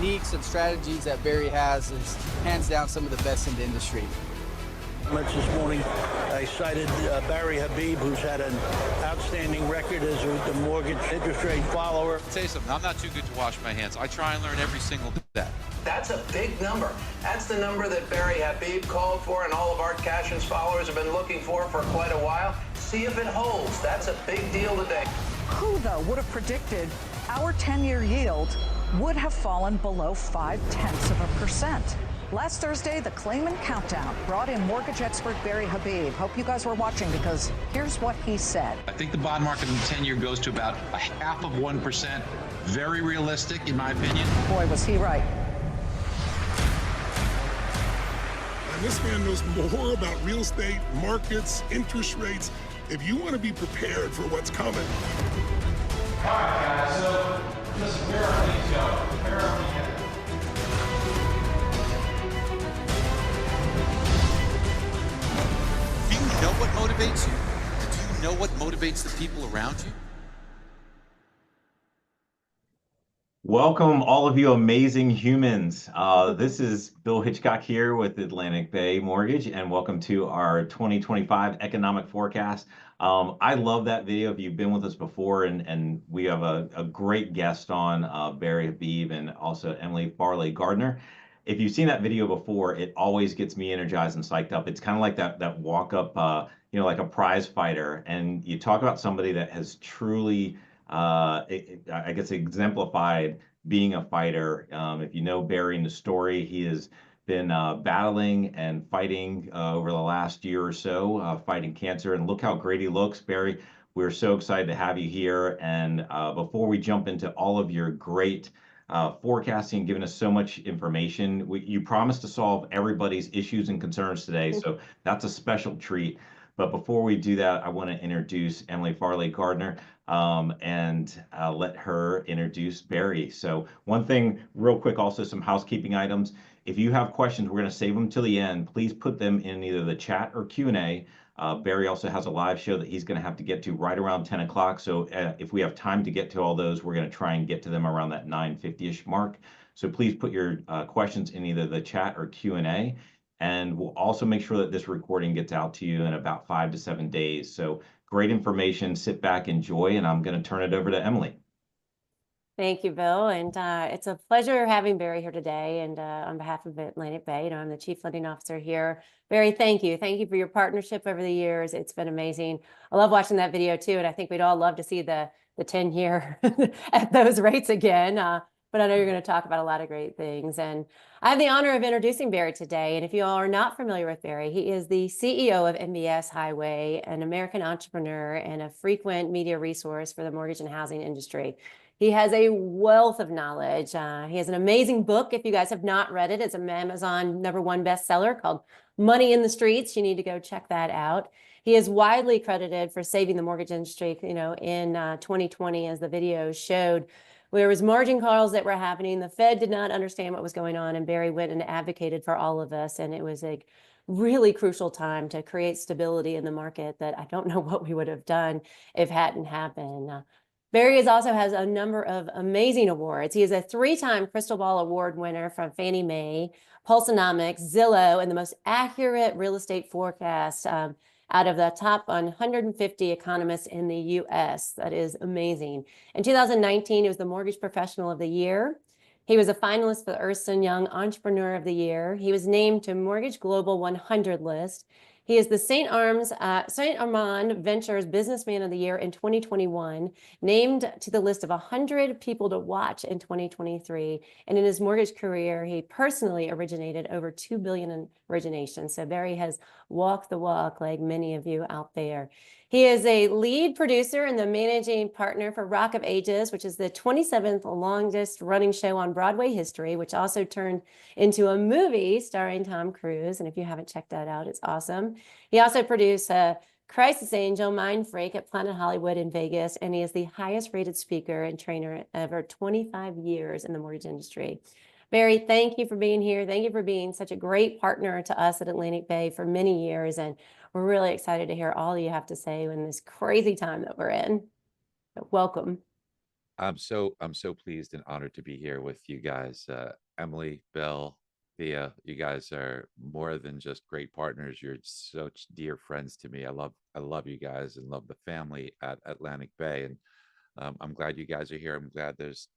techniques and strategies that Barry has is hands down some of the best in the industry. This morning, I cited Barry Habib, who's had an outstanding record as the mortgage interest rate follower. I'll tell you something, I'm not too good to wash my hands. I try and learn every single day. That's a big number. That's the number that Barry Habib called for and all of our Cashions followers have been looking for quite a while. See if it holds. That's a big deal today. Who, though, would have predicted our 10-year yield would have fallen below 0.5%? Last Thursday, the Clayman Countdown brought in mortgage expert Barry Habib. Hope you guys were watching, because here's what he said. I think the bond market in the 10-year goes to about 0.5%. Very realistic, in my opinion. Boy, was he right. And this man knows more about real estate, markets, interest rates. If you want to be prepared for what's coming. All right, guys, so listen, where are things going? Where are we headed? Do you know what motivates you? Do you know what motivates the people around you? Welcome, all of you amazing humans. This is Bill Hitchcock here with Atlantic Bay Mortgage, and welcome to our 2025 economic forecast. I love that video. If you've been with us before, and we have a great guest on, Barry Habib and also Emily Farley Gardner. If you've seen that video before, it always gets me energized and psyched up. It's kind of like that walk up, like a prize fighter. And you talk about somebody that has truly, I guess, exemplified being a fighter. If you know Barry in the story, he has been battling and fighting over the last year or so, fighting cancer. And look how great he looks, Barry. We're so excited to have you here. And before we jump into all of your great forecasting, giving us so much information, you promised to solve everybody's issues and concerns today. So that's a special treat. But before we do that, I want to introduce Emily Farley Gardner and let her introduce Barry. So one thing real quick, also some housekeeping items. If you have questions, we're going to save them till the end. Please put them in either the chat or Q&A. Barry also has a live show that he's going to have to get to right around 10 o'clock. So if we have time to get to all those, we're going to try and get to them around that 9:50-ish mark. So please put your questions in either the chat or Q&A. And we'll also make sure that this recording gets out to you in about 5 to 7 days. So great information. Sit back, enjoy, and I'm going to turn it over to Emily. Thank you, Bill. And it's a pleasure having Barry here today. And on behalf of Atlantic Bay, I'm the Chief Lending Officer here. Barry, thank you. Thank you for your partnership over the years. It's been amazing. I love watching that video too. And I think we'd all love to see the 10-year at those rates again. But I know you're going to talk about a lot of great things. And I have the honor of introducing Barry today. And if you all are not familiar with Barry, he is the CEO of MBS Highway, an American entrepreneur and a frequent media resource for the mortgage and housing industry. He has a wealth of knowledge. He has an amazing book. If you guys have not read it, it's an Amazon #1 bestseller called Money in the Streets. You need to go check that out. He is widely credited for saving the mortgage industry, in 2020, as the video showed. There was margin calls that were happening. The Fed did not understand what was going on, and Barry went and advocated for all of us. And it was a really crucial time to create stability in the market that I don't know what we would have done if it hadn't happened. Barry also has a number of amazing awards. He is a 3-time Crystal Ball Award winner from Fannie Mae, Pulsenomics, Zillow, and the most accurate real estate forecast out of the top 150 economists in the U.S. That is amazing. In 2019, he was the Mortgage Professional of the Year. He was a finalist for the Ernst & Young Entrepreneur of the Year. He was named to Mortgage Global 100 list. He is the St. Armand Ventures Businessman of the Year in 2021, named to the list of 100 people to watch in 2023. And in his mortgage career, he personally originated over $2 billion in origination. So Barry has walked the walk like many of you out there. He is a lead producer and the managing partner for Rock of Ages, which is the 27th longest running show on Broadway history, which also turned into a movie starring Tom Cruise. And if you haven't checked that out, it's awesome. He also produced Crisis Angel, Mind Freak at Planet Hollywood in Vegas, and he is the highest rated speaker and trainer over 25 years in the mortgage industry. Barry, thank you for being here. Thank you for being such a great partner to us at Atlantic Bay for many years. And we're really excited to hear all you have to say in this crazy time that we're in. So welcome. I'm so pleased and honored to be here with you guys. Emily, Bill, Thea, you guys are more than just great partners. You're such dear friends to me. I love you guys and love the family at Atlantic Bay. And I'm glad you guys are here. I'm glad there's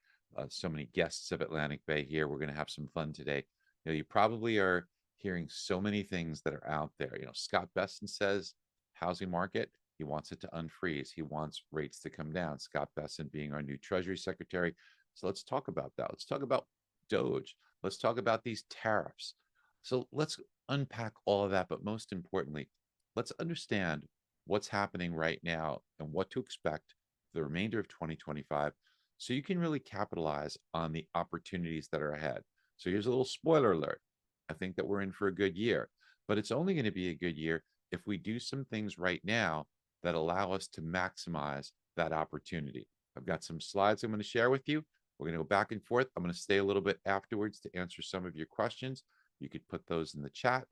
so many guests of Atlantic Bay here. We're going to have some fun today. You probably are hearing so many things that are out there. Scott Besson says housing market. He wants it to unfreeze. He wants rates to come down. Scott Besson being our new Treasury Secretary. So let's talk about that. Let's talk about Doge. Let's talk about these tariffs. So let's unpack all of that. But most importantly, let's understand what's happening right now and what to expect for the remainder of 2025 so you can really capitalize on the opportunities that are ahead. So here's a little spoiler alert. I think that we're in for a good year, but it's only going to be a good year if we do some things right now that allow us to maximize that opportunity. I've got some slides I'm going to share with you. We're going to go back and forth. I'm going to stay a little bit afterwards to answer some of your questions. You could put those in the chat.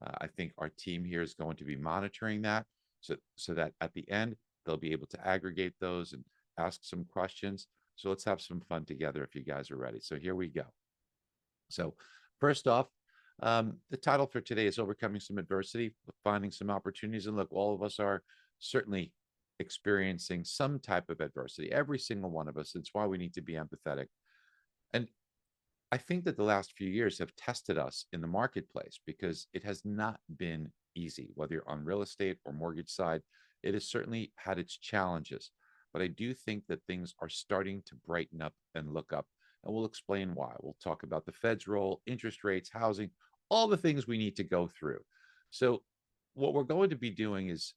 I think our team here is going to be monitoring that so that at the end, they'll be able to aggregate those and ask some questions. So let's have some fun together if you guys are ready. So here we go. So first off, the title for today is Overcoming Some Adversity, Finding Some Opportunities. And look, all of us are certainly experiencing some type of adversity, every single one of us. It's why we need to be empathetic. And I think that the last few years have tested us in the marketplace because it has not been easy, whether you're on real estate or mortgage side. It has certainly had its challenges, but I do think that things are starting to brighten up and look up. And we'll explain why. We'll talk about the Fed's role, interest rates, housing, all the things we need to go through. So what we're going to be doing is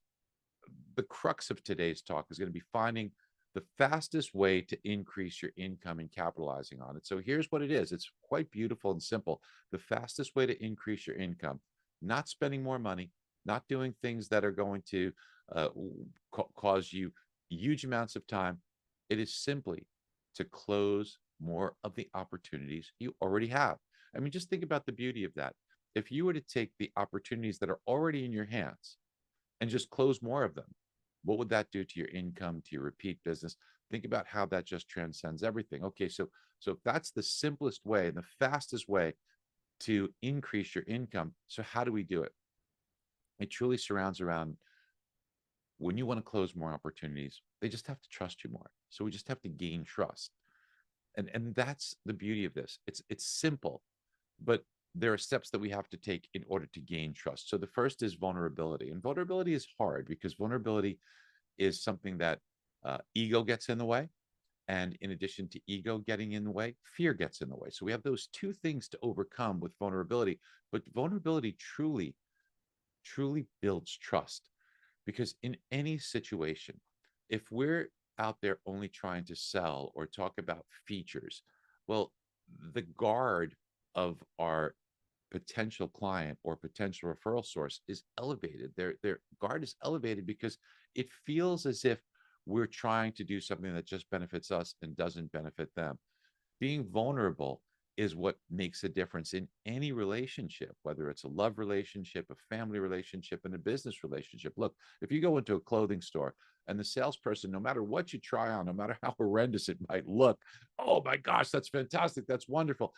the crux of today's talk is going to be finding the fastest way to increase your income and capitalizing on it. So here's what it is. It's quite beautiful and simple. The fastest way to increase your income, not spending more money, not doing things that are going to cause you huge amounts of time. It is simply to close more of the opportunities you already have. I mean, just think about the beauty of that. If you were to take the opportunities that are already in your hands and just close more of them, what would that do to your income, to your repeat business? Think about how that just transcends everything. Okay, so that's the simplest way and the fastest way to increase your income. So how do we do it? It truly surrounds around when you want to close more opportunities, they just have to trust you more. So we just have to gain trust. And that's the beauty of this. It's simple, but there are steps that we have to take in order to gain trust. So the first is vulnerability. And vulnerability is hard because vulnerability is something that ego gets in the way. And in addition to ego getting in the way, fear gets in the way. So we have those two things to overcome with vulnerability. But vulnerability truly builds trust. Because in any situation, if we're out there only trying to sell or talk about features, well, the guard of our potential client or potential referral source is elevated. Their guard is elevated because it feels as if we're trying to do something that just benefits us and doesn't benefit them. Being vulnerable is what makes a difference in any relationship, whether it's a love relationship, a family relationship, and a business relationship. Look, if you go into a clothing store and the salesperson, no matter what you try on, no matter how horrendous it might look, oh my gosh, that's fantastic, that's wonderful.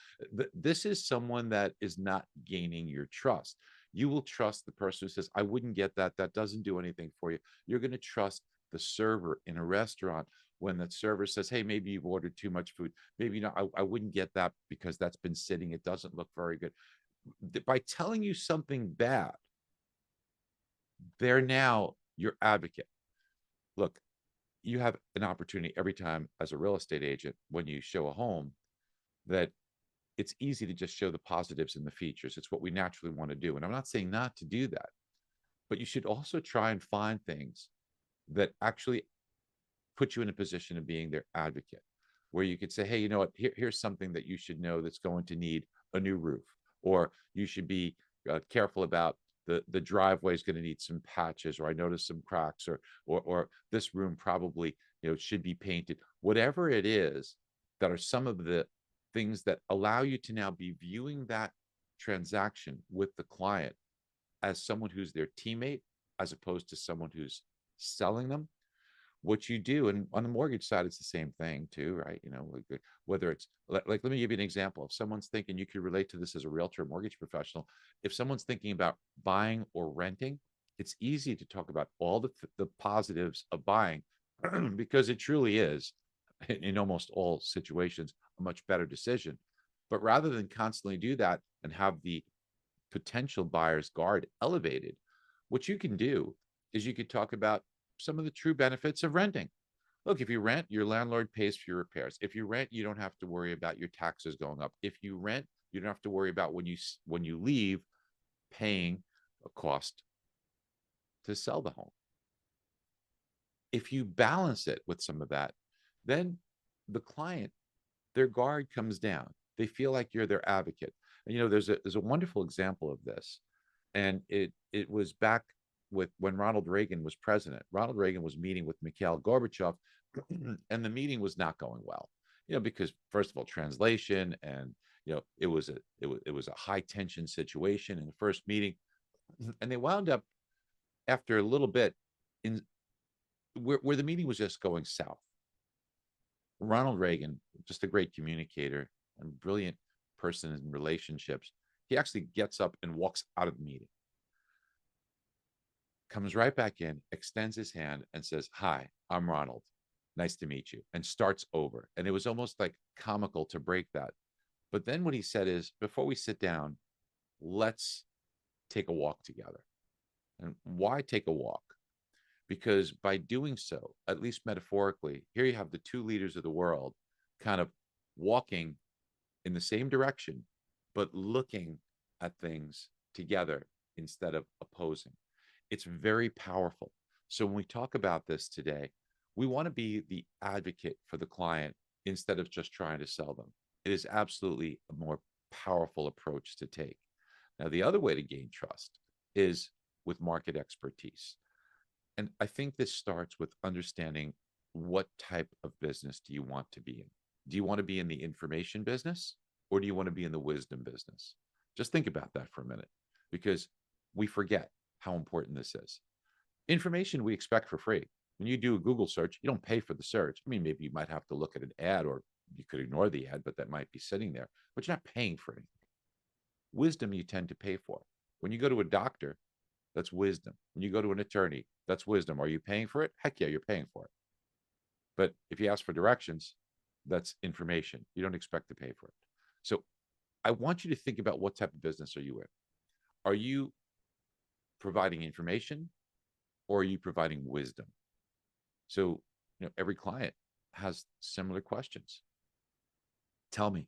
This is someone that is not gaining your trust. You will trust the person who says, I wouldn't get that, that doesn't do anything for you. You're going to trust the server in a restaurant when the server says, hey, maybe you've ordered too much food. Maybe I wouldn't get that because that's been sitting. It doesn't look very good. By telling you something bad, they're now your advocate. Look, you have an opportunity every time as a real estate agent when you show a home that it's easy to just show the positives and the features. It's what we naturally want to do. And I'm not saying not to do that, but you should also try and find things that actually put you in a position of being their advocate, where you could say, hey, you know what, here's something that you should know that's going to need a new roof, or you should be careful about the driveway is going to need some patches, or I noticed some cracks, or this room probably should be painted. Whatever it is, that are some of the things that allow you to now be viewing that transaction with the client as someone who's their teammate, as opposed to someone who's selling them. what you do, and on the mortgage side, it's the same thing too, right? You know, whether it's like, let me give you an example. If someone's thinking, you could relate to this as a realtor, mortgage professional. If someone's thinking about buying or renting, it's easy to talk about all the positives of buying because it truly is, in almost all situations, a much better decision. But rather than constantly do that and have the potential buyer's guard elevated, what you can do is you could talk about some of the true benefits of renting. Look, if you rent, your landlord pays for your repairs. If you rent, you don't have to worry about your taxes going up. If you rent, you don't have to worry about when you leave paying a cost to sell the home. If you balance it with some of that, then the client, their guard comes down. They feel like you're their advocate. And you know, there's a wonderful example of this, and it was back with when Ronald Reagan was president. Ronald Reagan was meeting with Mikhail Gorbachev, and the meeting was not going well. You know, because first of all, translation, and you know, it was a high tension situation in the first meeting, and they wound up after a little bit in where the meeting was just going south. Ronald Reagan, just a great communicator and brilliant person in relationships, he actually gets up and walks out of the meeting, comes right back in, extends his hand and says, "Hi, I'm Ronald. Nice to meet you," and starts over. And it was almost like comical to break that. But then what he said is, before we sit down, let's take a walk together. And why take a walk? Because by doing so, at least metaphorically, here you have the two leaders of the world kind of walking in the same direction, but looking at things together instead of opposing. It's very powerful. So when we talk about this today, we want to be the advocate for the client instead of just trying to sell them. It is absolutely a more powerful approach to take. Now, the other way to gain trust is with market expertise. And I think this starts with understanding what type of business do you want to be in? Do you want to be in the information business, or do you want to be in the wisdom business? Just think about that for a minute, because we forget how important this is. Information we expect for free. When you do a Google search, you don't pay for the search. I mean, maybe you might have to look at an ad, or you could ignore the ad, but that might be sitting there, but you're not paying for anything. Wisdom you tend to pay for. When you go to a doctor, that's wisdom. When you go to an attorney, that's wisdom. Are you paying for it? Heck yeah, you're paying for it. But if you ask for directions, that's information. You don't expect to pay for it. So I want you to think about, what type of business are you in? Are you providing information, or are you providing wisdom? So, you know, every client has similar questions. Tell me,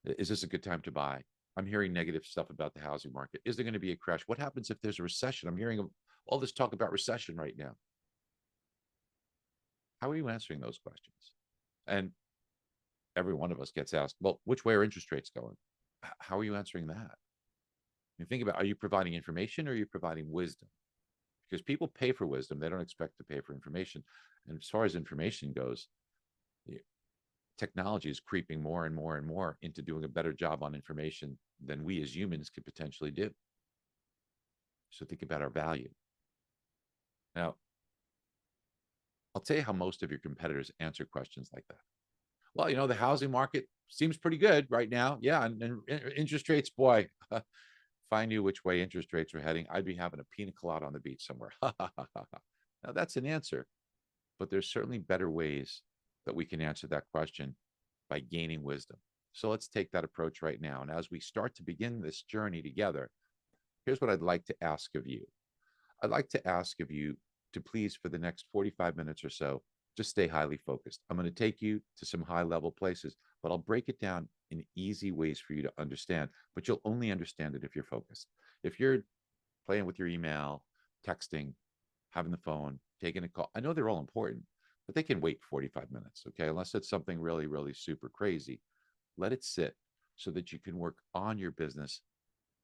is this a good time to buy? I'm hearing negative stuff about the housing market. Is there going to be a crash? What happens if there's a recession? I'm hearing all this talk about recession right now. How are you answering those questions? And every one of us gets asked, well, which way are interest rates going? How are you answering that? You think about, are you providing information, or are you providing wisdom? Because people pay for wisdom. They don't expect to pay for information. And as far as information goes, technology is creeping more and more and more into doing a better job on information than we as humans could potentially do. So think about our value. Now, I'll tell you how most of your competitors answer questions like that. Well, you know, the housing market seems pretty good right now. Yeah, and interest rates, boy, if I knew which way interest rates were heading, I'd be having a pina colada on the beach somewhere. Now, that's an answer, but there's certainly better ways that we can answer that question by gaining wisdom. So let's take that approach right now. And as we start to begin this journey together, here's what I'd like to ask of you. I'd like to ask of you to please, for the next 45 minutes or so, just stay highly focused. I'm going to take you to some high level places, but I'll break it down in easy ways for you to understand, but you'll only understand it if you're focused. If you're playing with your email, texting, having the phone, taking a call, I know they're all important, but they can wait 45 minutes, okay? Unless it's something really, really super crazy. Let it sit so that you can work on your business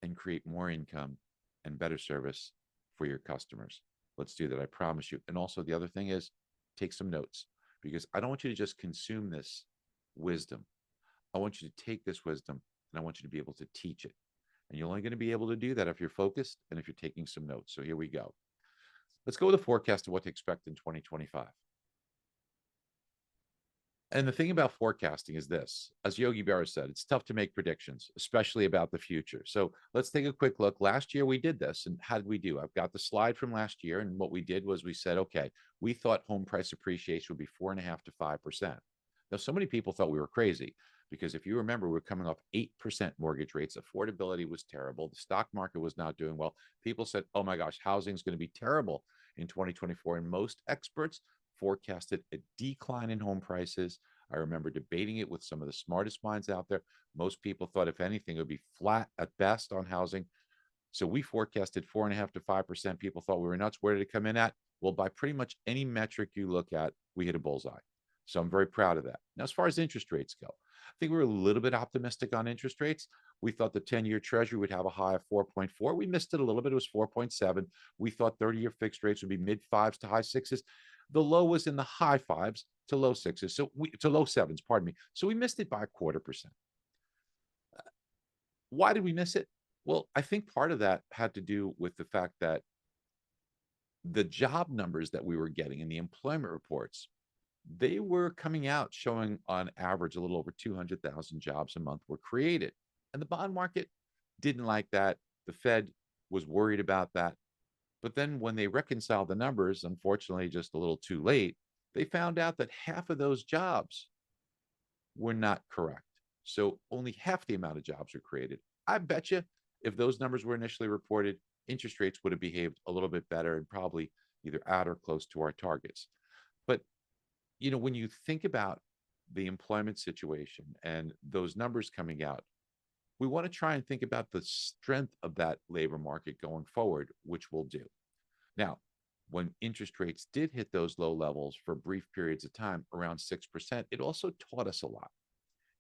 and create more income and better service for your customers. Let's do that, I promise you. And also the other thing is, take some notes, because I don't want you to just consume this wisdom. I want you to take this wisdom, and I want you to be able to teach it. And you're only going to be able to do that if you're focused and if you're taking some notes. So here we go. Let's go with a forecast of what to expect in 2025. And the thing about forecasting is this, as Yogi Berra said, it's tough to make predictions, especially about the future. So let's take a quick look. Last year we did this, and how did we do? I've got the slide from last year, and what we did was we said, okay, we thought home price appreciation would be 4.5 to 5%. Now, so many people thought we were crazy because if you remember, we were coming off 8% mortgage rates. Affordability was terrible. The stock market was not doing well. People said, oh my gosh, housing is going to be terrible in 2024. And most experts forecasted a decline in home prices. I remember debating it with some of the smartest minds out there. Most people thought, if anything, it would be flat at best on housing. So we forecasted 4.5 to 5%. People thought we were nuts. Where did it come in at? Well, by pretty much any metric you look at, we hit a bullseye. So I'm very proud of that. Now, as far as interest rates go, I think we were a little bit optimistic on interest rates. We thought the 10-year Treasury would have a high of 4.4. We missed it a little bit. It was 4.7. We thought 30-year fixed rates would be mid fives to high sixes. The low was in the high fives to low sixes, to low sevens, pardon me. So we missed it by 0.25%. Why did we miss it? Well, I think part of that had to do with the fact that the job numbers that we were getting in the employment reports, they were coming out showing on average a little over 200,000 jobs a month were created. And the bond market didn't like that. The Fed was worried about that. But then when they reconciled the numbers, unfortunately, just a little too late, they found out that half of those jobs were not correct. So only half the amount of jobs were created. I bet you if those numbers were initially reported, interest rates would have behaved a little bit better and probably either at or close to our targets. But, you know, when you think about the employment situation and those numbers coming out, we want to try and think about the strength of that labor market going forward, which we'll do. Now, when interest rates did hit those low levels for brief periods of time, around 6%, it also taught us a lot.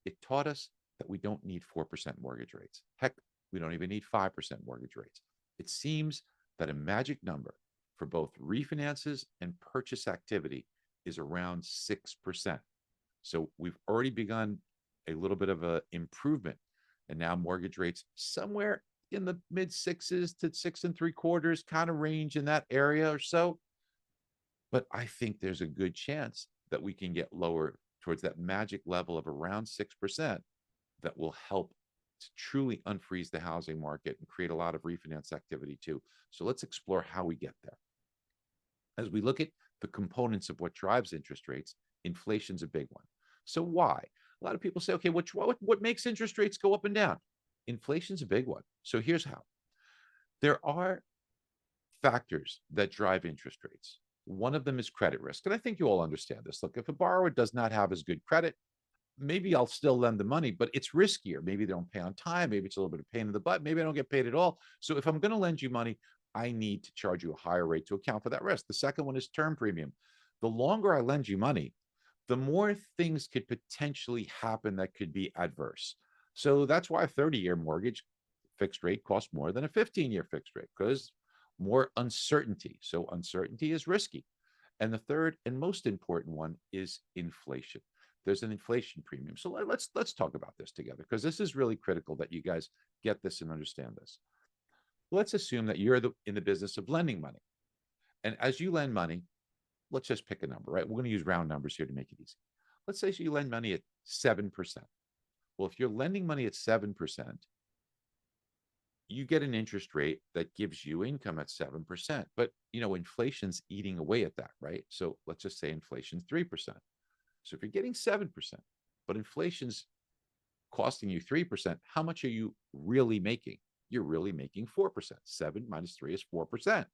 It taught us that we don't need 4% mortgage rates. Heck, we don't even need 5% mortgage rates. It seems that a magic number for both refinances and purchase activity is around 6%. So we've already begun a little bit of an improvement. And now mortgage rates somewhere in the mid sixes to 6.75 kind of range in that area or so. But I think there's a good chance that we can get lower towards that magic level of around 6% that will help to truly unfreeze the housing market and create a lot of refinance activity too. So let's explore how we get there. As we look at the components of what drives interest rates, inflation's a big one. So why? A lot of people say, okay, what makes interest rates go up and down? Inflation's a big one. So here's how. There are factors that drive interest rates. One of them is credit risk. And I think you all understand this. Look, if a borrower does not have as good credit, maybe I'll still lend the money, but it's riskier. Maybe they don't pay on time. Maybe it's a little bit of pain in the butt. Maybe I don't get paid at all. So if I'm going to lend you money, I need to charge you a higher rate to account for that risk. The second one is term premium. The longer I lend you money, the more things could potentially happen that could be adverse. So that's why a 30-year mortgage fixed rate costs more than a 15-year fixed rate, because more uncertainty. So uncertainty is risky. And the third and most important one is inflation. There's an inflation premium. So let's talk about this together, because this is really critical that you guys get this and understand this. Let's assume that you're in the business of lending money. And as you lend money, let's just pick a number, right? We're going to use round numbers here to make it easy. Let's say you lend money at 7%. Well, if you're lending money at 7%, you get an interest rate that gives you income at 7%. But, you know, inflation's eating away at that, right? So let's just say inflation's 3%. So if you're getting 7%, but inflation's costing you 3%, how much are you really making? You're really making 4%. 7 minus 3 is 4%,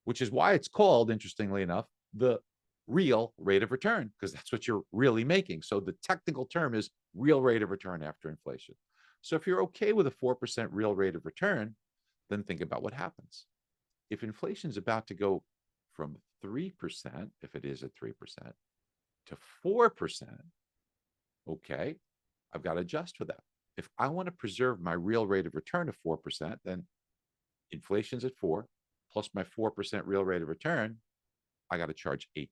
which is why it's called, interestingly enough, the real rate of return, because that's what you're really making. So the technical term is real rate of return after inflation. So if you're okay with a 4% real rate of return, then think about what happens. If inflation is about to go from 3%, if it is at 3%, to 4%, okay, I've got to adjust for that. If I want to preserve my real rate of return of 4%, then inflation's at 4 plus my 4% real rate of return, I got to charge 8%.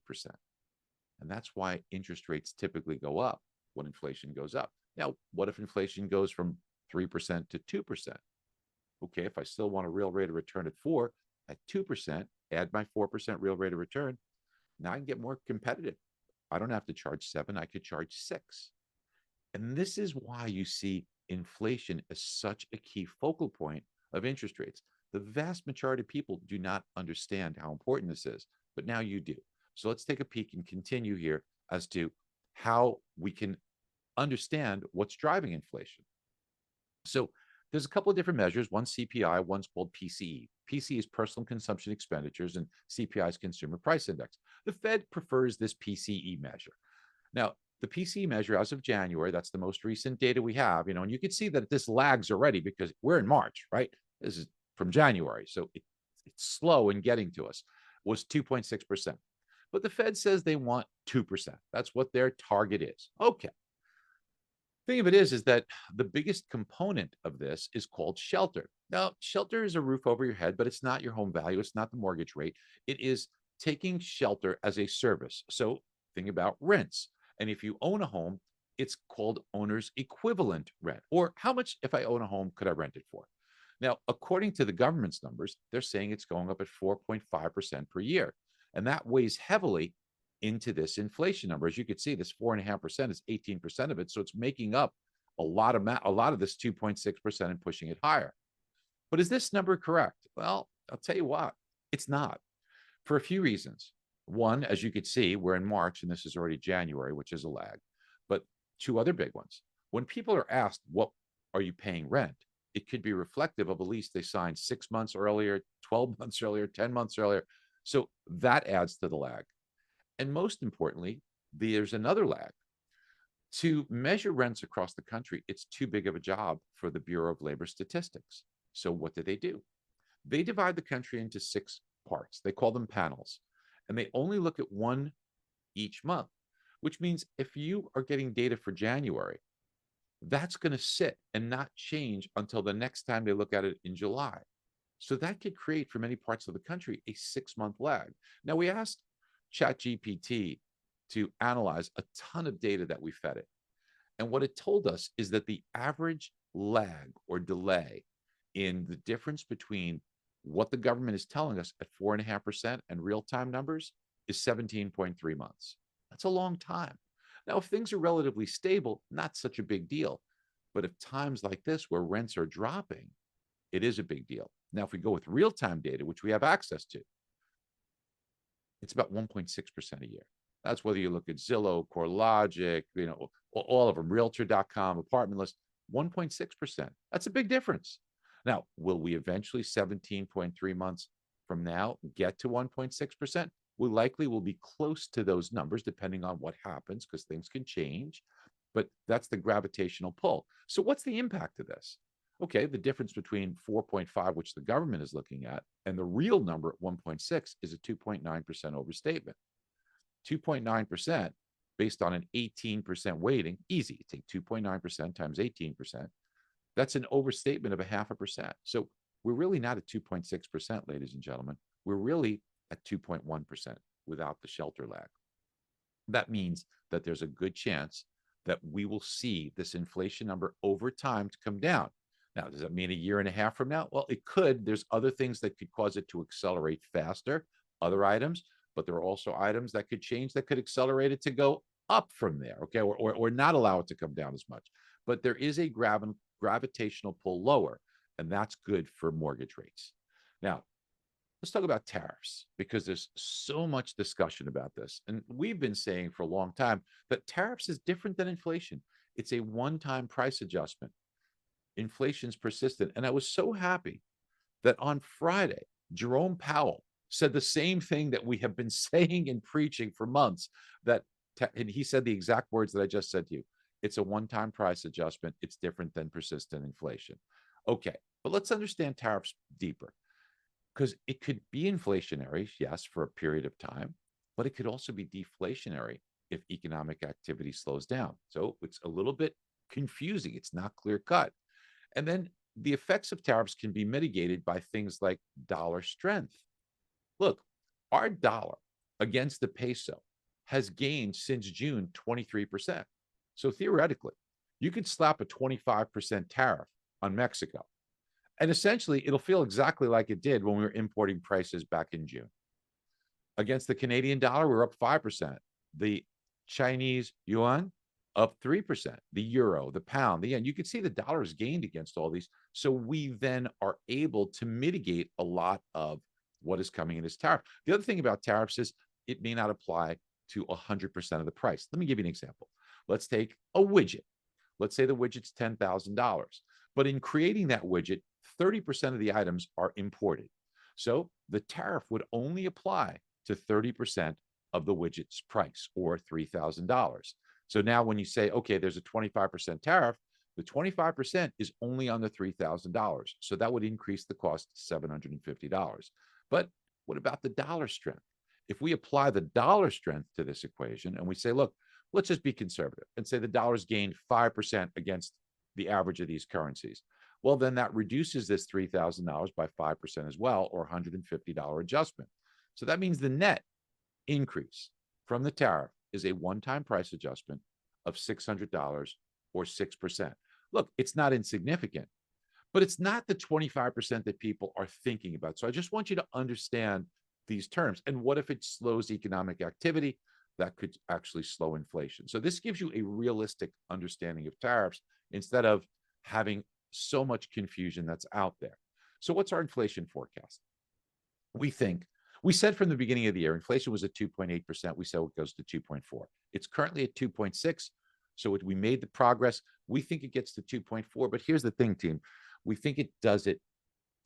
And that's why interest rates typically go up when inflation goes up. Now, what if inflation goes from 3% to 2%? Okay, if I still want a real rate of return at 4, at 2%, add my 4% real rate of return, now I can get more competitive. I don't have to charge 7, I could charge 6. And this is why you see inflation as such a key focal point of interest rates. The vast majority of people do not understand how important this is, but now you do. So let's take a peek and continue here as to how we can understand what's driving inflation. So there's a couple of different measures. One's CPI, one's called PCE. PCE is personal consumption expenditures, and CPI is consumer price index. The Fed prefers this PCE measure. Now, the PCE measure as of January, that's the most recent data we have, and you can see that this lags already because we're in March, right? This is from January, so it's slow in getting to us, was 2.6%. But the Fed says they want 2%. That's what their target is. Okay. Thing of it is that the biggest component of this is called shelter. Now, shelter is a roof over your head, but it's not your home value. It's not the mortgage rate. It is taking shelter as a service. So think about rents. And if you own a home, it's called owner's equivalent rent, or how much, if I own a home, could I rent it for? Now, according to the government's numbers, they're saying it's going up at 4.5% per year. And that weighs heavily into this inflation number. As you can see, this 4.5% is 18% of it. So it's making up a lot of this 2.6% and pushing it higher. But is this number correct? Well, I'll tell you what, it's not, for a few reasons. One, as you could see, we're in March and this is already January, which is a lag. But two other big ones. When people are asked, what are you paying rent? It could be reflective of a lease they signed 6 months earlier, 12 months earlier, 10 months earlier. So that adds to the lag. And most importantly, there's another lag. To measure rents across the country, it's too big of a job for the Bureau of Labor Statistics. So what do? They divide the country into 6 parts. They call them panels. And they only look at one each month, which means if you are getting data for January, that's going to sit and not change until the next time they look at it in July. So that could create, for many parts of the country, a 6-month lag. Now, we asked ChatGPT to analyze a ton of data that we fed it. And what it told us is that the average lag or delay in the difference between what the government is telling us at 4.5% and real-time numbers is 17.3 months. That's a long time. Now, if things are relatively stable, not such a big deal. But if times like this where rents are dropping, it is a big deal. Now, if we go with real-time data, which we have access to, it's about 1.6% a year. That's whether you look at Zillow, CoreLogic, all of them, Realtor.com, Apartment List, 1.6%. That's a big difference. Now, will we eventually, 17.3 months from now, get to 1.6%? We likely will be close to those numbers, depending on what happens, because things can change. But that's the gravitational pull. So what's the impact of this? Okay, the difference between 4.5, which the government is looking at, and the real number at 1.6 is a 2.9% overstatement. 2.9% based on an 18% weighting, easy. Take 2.9% times 18%. That's an overstatement of 0.5%. So we're really not at 2.6%, ladies and gentlemen. We're really at 2.1% without the shelter lag. That means that there's a good chance that we will see this inflation number over time to come down. Now, does that mean a year and a half from now? Well, it could. There's other things that could cause it to accelerate faster, other items, but there are also items that could change that could accelerate it to go up from there, okay, or not allow it to come down as much. But there is a gravitational pull lower, and that's good for mortgage rates. Now, let's talk about tariffs, because there's so much discussion about this. And we've been saying for a long time that tariffs is different than inflation. It's a one-time price adjustment. Inflation's persistent. And I was so happy that on Friday, Jerome Powell said the same thing that we have been saying and preaching for months, and he said the exact words that I just said to you. It's a one-time price adjustment. It's different than persistent inflation. Okay, but let's understand tariffs deeper, because it could be inflationary, yes, for a period of time, but it could also be deflationary if economic activity slows down. So it's a little bit confusing. It's not clear-cut. And then the effects of tariffs can be mitigated by things like dollar strength. Look, our dollar against the peso has gained since June 23%. So theoretically, you could slap a 25% tariff on Mexico, and essentially it'll feel exactly like it did when we were importing prices back in June. Against the Canadian dollar, we're up 5%. The Chinese yuan up 3%, the euro, the pound, the yen. You can see the dollar's gained against all these. So we then are able to mitigate a lot of what is coming in as tariff. The other thing about tariffs is it may not apply to 100% of the price. Let me give you an example. Let's take a widget. Let's say the widget's $10,000, but in creating that widget, 30% of the items are imported. So the tariff would only apply to 30% of the widget's price, or $3,000. So now when you say, okay, there's a 25% tariff, the 25% is only on the $3,000. So that would increase the cost to $750. But what about the dollar strength? If we apply the dollar strength to this equation and we say, look, let's just be conservative and say the dollar's gained 5% against the average of these currencies. Well, then that reduces this $3,000 by 5% as well, or $150 adjustment. So that means the net increase from the tariff is a one-time price adjustment of $600, or 6%. Look, it's not insignificant, but it's not the 25% that people are thinking about. So I just want you to understand these terms. And what if it slows economic activity? That could actually slow inflation. So this gives you a realistic understanding of tariffs instead of having so much confusion that's out there. So what's our inflation forecast? We said from the beginning of the year, inflation was at 2.8%. We said it goes to 2.4. It's currently at 2.6. So we made the progress. We think it gets to 2.4. But here's the thing, team. We think it does it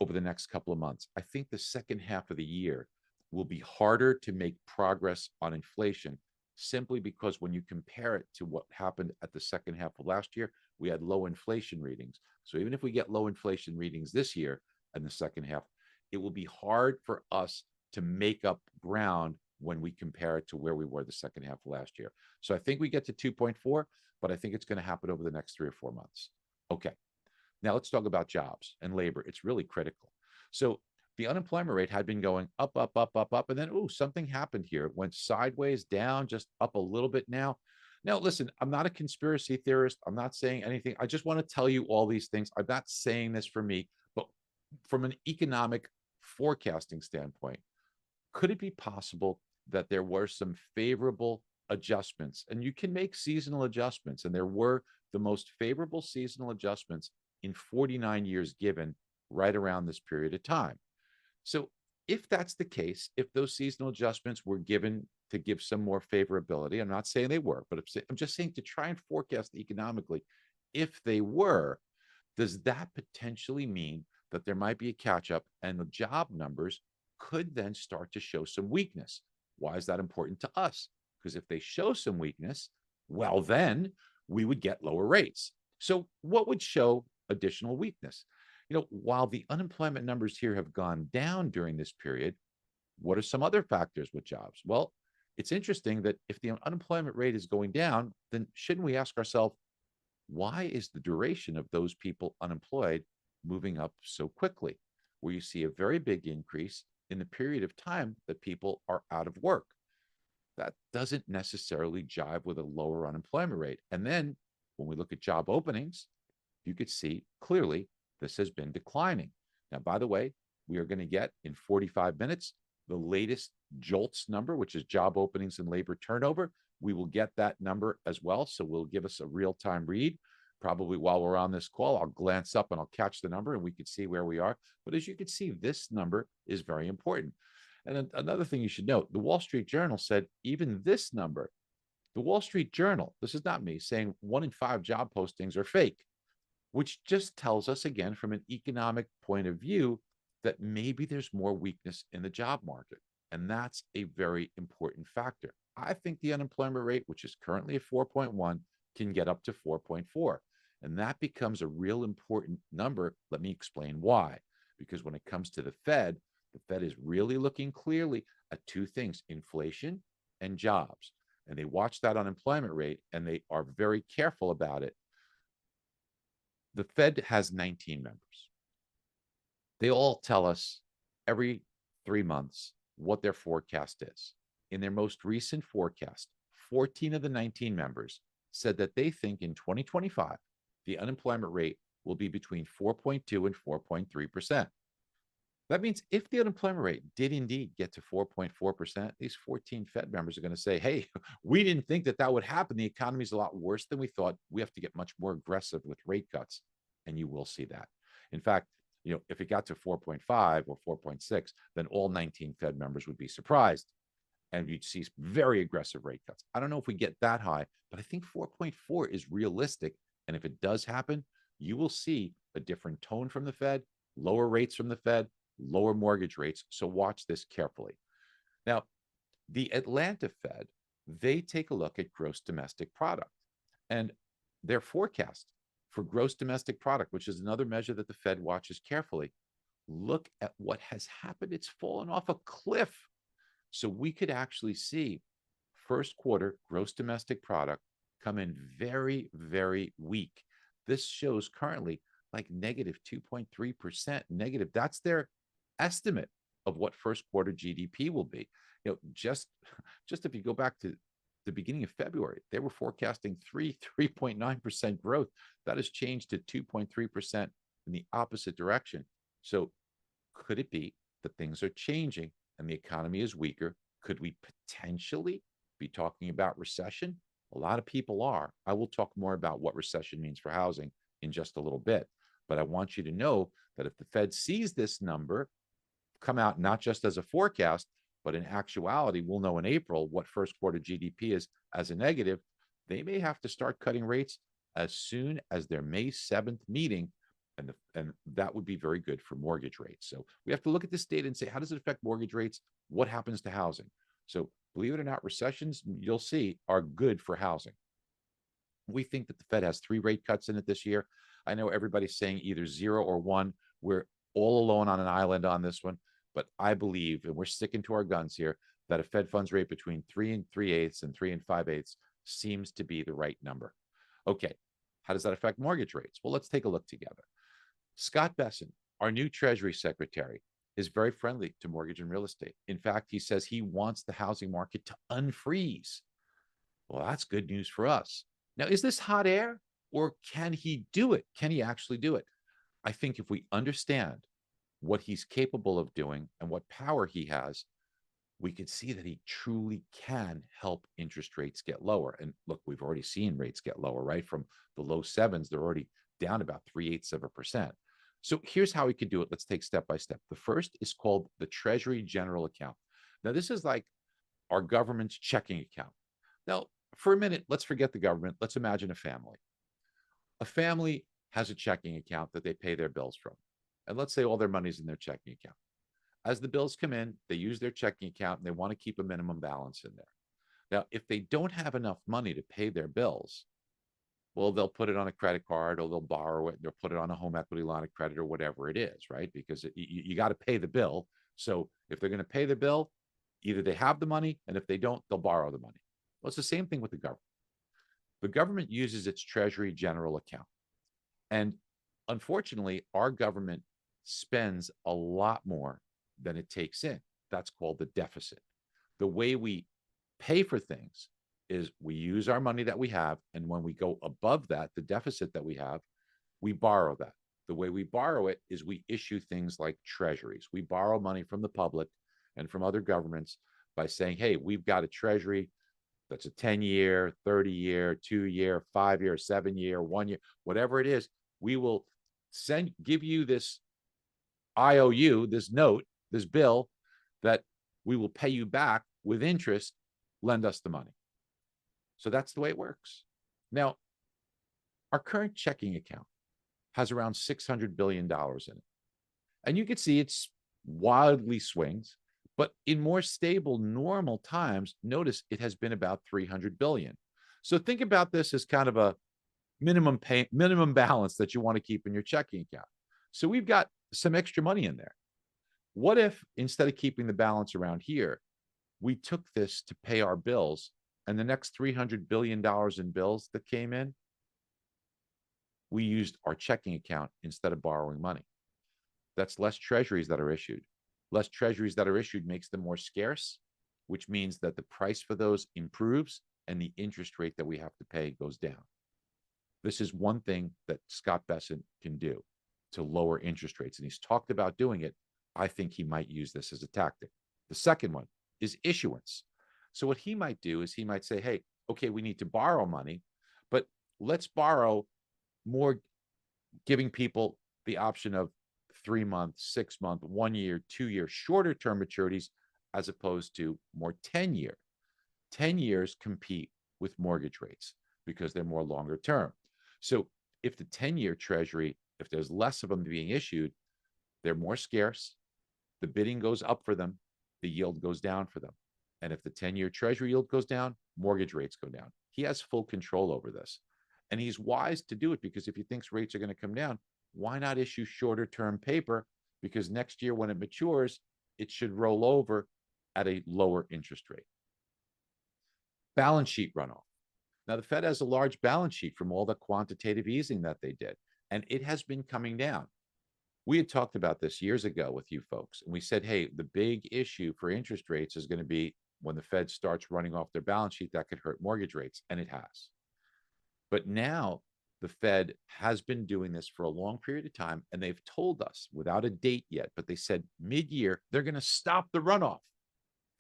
over the next couple of months. I think the second half of the year will be harder to make progress on inflation, simply because when you compare it to what happened at the second half of last year, we had low inflation readings. So even if we get low inflation readings this year in the second half, it will be hard for us to make up ground when we compare it to where we were the second half of last year. So I think we get to 2.4, but I think it's going to happen over the next 3 or 4 months. Okay. Now let's talk about jobs and labor. It's really critical. So the unemployment rate had been going up, up, up, up, up, and then, something happened here. It went sideways, down, just up a little bit now. Now, listen, I'm not a conspiracy theorist. I'm not saying anything. I just want to tell you all these things. I'm not saying this for me, but from an economic forecasting standpoint, could it be possible that there were some favorable adjustments? And you can make seasonal adjustments, and there were the most favorable seasonal adjustments in 49 years given right around this period of time. So if that's the case, if those seasonal adjustments were given to give some more favorability, I'm not saying they were, but I'm just saying to try and forecast economically, if they were, does that potentially mean that there might be a catch up and the job numbers could then start to show some weakness? Why is that important to us? Because if they show some weakness, well, then we would get lower rates. So what would show additional weakness? While the unemployment numbers here have gone down during this period, what are some other factors with jobs? Well, it's interesting that if the unemployment rate is going down, then shouldn't we ask ourselves, why is the duration of those people unemployed moving up so quickly? Where you see a very big increase in the period of time that people are out of work. That doesn't necessarily jive with a lower unemployment rate. And then when we look at job openings, you could see clearly this has been declining. Now, by the way, we are going to get in 45 minutes the latest JOLTS number, which is job openings and labor turnover. We will get that number as well. So we'll give us a real-time read. Probably while we're on this call, I'll glance up and I'll catch the number and we can see where we are. But as you can see, this number is very important. And then another thing you should note, the Wall Street Journal said even this number, the Wall Street Journal, this is not me, saying 1 in 5 job postings are fake, which just tells us again from an economic point of view that maybe there's more weakness in the job market. And that's a very important factor. I think the unemployment rate, which is currently at 4.1, can get up to 4.4. And that becomes a real important number. Let me explain why. Because when it comes to the Fed is really looking clearly at 2 things, inflation and jobs. And they watch that unemployment rate and they are very careful about it. The Fed has 19 members. They all tell us every 3 months what their forecast is. In their most recent forecast, 14 of the 19 members said that they think in 2025, the unemployment rate will be between 4.2 and 4.3%. That means if the unemployment rate did indeed get to 4.4%, these 14 Fed members are going to say, hey, we didn't think that that would happen. The economy is a lot worse than we thought. We have to get much more aggressive with rate cuts. And you will see that. In fact, if it got to 4.5 or 4.6, then all 19 Fed members would be surprised. And you'd see very aggressive rate cuts. I don't know if we get that high, but I think 4.4 is realistic. And if it does happen, you will see a different tone from the Fed, lower rates from the Fed, lower mortgage rates. So watch this carefully. Now, the Atlanta Fed, they take a look at gross domestic product, and their forecast for gross domestic product, which is another measure that the Fed watches carefully. Look at what has happened. It's fallen off a cliff. So we could actually see first quarter gross domestic product come in very, very weak. This shows currently like negative 2.3% negative. That's their estimate of what first quarter GDP will be. Just if you go back to the beginning of February, they were forecasting 3.9% growth. That has changed to 2.3% in the opposite direction. So could it be that things are changing and the economy is weaker? Could we potentially be talking about recession? A lot of people are. I will talk more about what recession means for housing in just a little bit. But I want you to know that if the Fed sees this number come out not just as a forecast, but in actuality, we'll know in April what first quarter GDP is as a negative. They may have to start cutting rates as soon as their May 7th meeting. And that would be very good for mortgage rates. So we have to look at this data and say, how does it affect mortgage rates? What happens to housing? So believe it or not, recessions, you'll see, are good for housing. We think that the Fed has 3 rate cuts in it this year. I know everybody's saying either 0 or 1. We're all alone on an island on this one. But I believe, and we're sticking to our guns here, that a Fed funds rate between 3 3/8 and 3 5/8 seems to be the right number. Okay, how does that affect mortgage rates? Well, let's take a look together. Scott Bessent, our new Treasury Secretary, is very friendly to mortgage and real estate. In fact, he says he wants the housing market to unfreeze. Well, that's good news for us. Now, is this hot air, or can he do it? Can he actually do it? I think if we understand what he's capable of doing and what power he has, we could see that he truly can help interest rates get lower. And look, we've already seen rates get lower, right? From the low 7s, they're already down about 3/8%. So here's how he could do it. Let's take step by step. The first is called the Treasury General Account. Now, this is like our government's checking account. Now, for a minute, let's forget the government. Let's imagine a family. A family has a checking account that they pay their bills from. And let's say all their money's in their checking account. As the bills come in, they use their checking account and they want to keep a minimum balance in there. Now, if they don't have enough money to pay their bills, well, they'll put it on a credit card, or they'll borrow it, and they'll put it on a home equity line of credit, or whatever it is, right? Because you got to pay the bill. So if they're going to pay the bill, either they have the money, and if they don't, they'll borrow the money. Well, it's the same thing with the government. The government uses its Treasury General Account. And unfortunately, our government spends a lot more than it takes in. That's called the deficit. The way we pay for things is we use our money that we have, and when we go above that, the deficit that we have, we borrow that. The way we borrow it is we issue things like treasuries. We borrow money from the public and from other governments by saying, hey, we've got a treasury that's a 10-year, 30-year, 2-year, 5-year, 7-year, 1 year, whatever it is. We will give you this IOU, this note, this bill that we will pay you back with interest. Lend us the money. So that's the way it works. Now, our current checking account has around $600 billion in it. And you can see it's wildly swings, but in more stable, normal times, notice it has been about 300 billion. So think about this as kind of a minimum balance that you want to keep in your checking account. So we've got some extra money in there. What if instead of keeping the balance around here, we took this to pay our bills, and the next $300 billion in bills that came in, we used our checking account instead of borrowing money? That's less treasuries that are issued. Less treasuries that are issued makes them more scarce, which means that the price for those improves and the interest rate that we have to pay goes down. This is one thing that Scott Bessent can do to lower interest rates, and he's talked about doing it. I think he might use this as a tactic. The second one is issuance. So what he might do is he might say, hey, okay, we need to borrow money, but let's borrow more, giving people the option of 3 month, 6 month, 1 year, 2 year, shorter term maturities, as opposed to more 10-year. 10 years compete with mortgage rates because they're more longer term. So if the 10-year Treasury, if there's less of them being issued, they're more scarce, the bidding goes up for them, the yield goes down for them. And if the 10-year Treasury yield goes down, mortgage rates go down. He has full control over this. And he's wise to do it, because if he thinks rates are going to come down, why not issue shorter term paper? Because next year when it matures, it should roll over at a lower interest rate. Balance sheet runoff. Now, the Fed has a large balance sheet from all the quantitative easing that they did, and it has been coming down. We had talked about this years ago with you folks, and we said, hey, the big issue for interest rates is going to be when the Fed starts running off their balance sheet, that could hurt mortgage rates, and it has. But now the Fed has been doing this for a long period of time, and they've told us without a date yet, but they said mid-year, they're going to stop the runoff.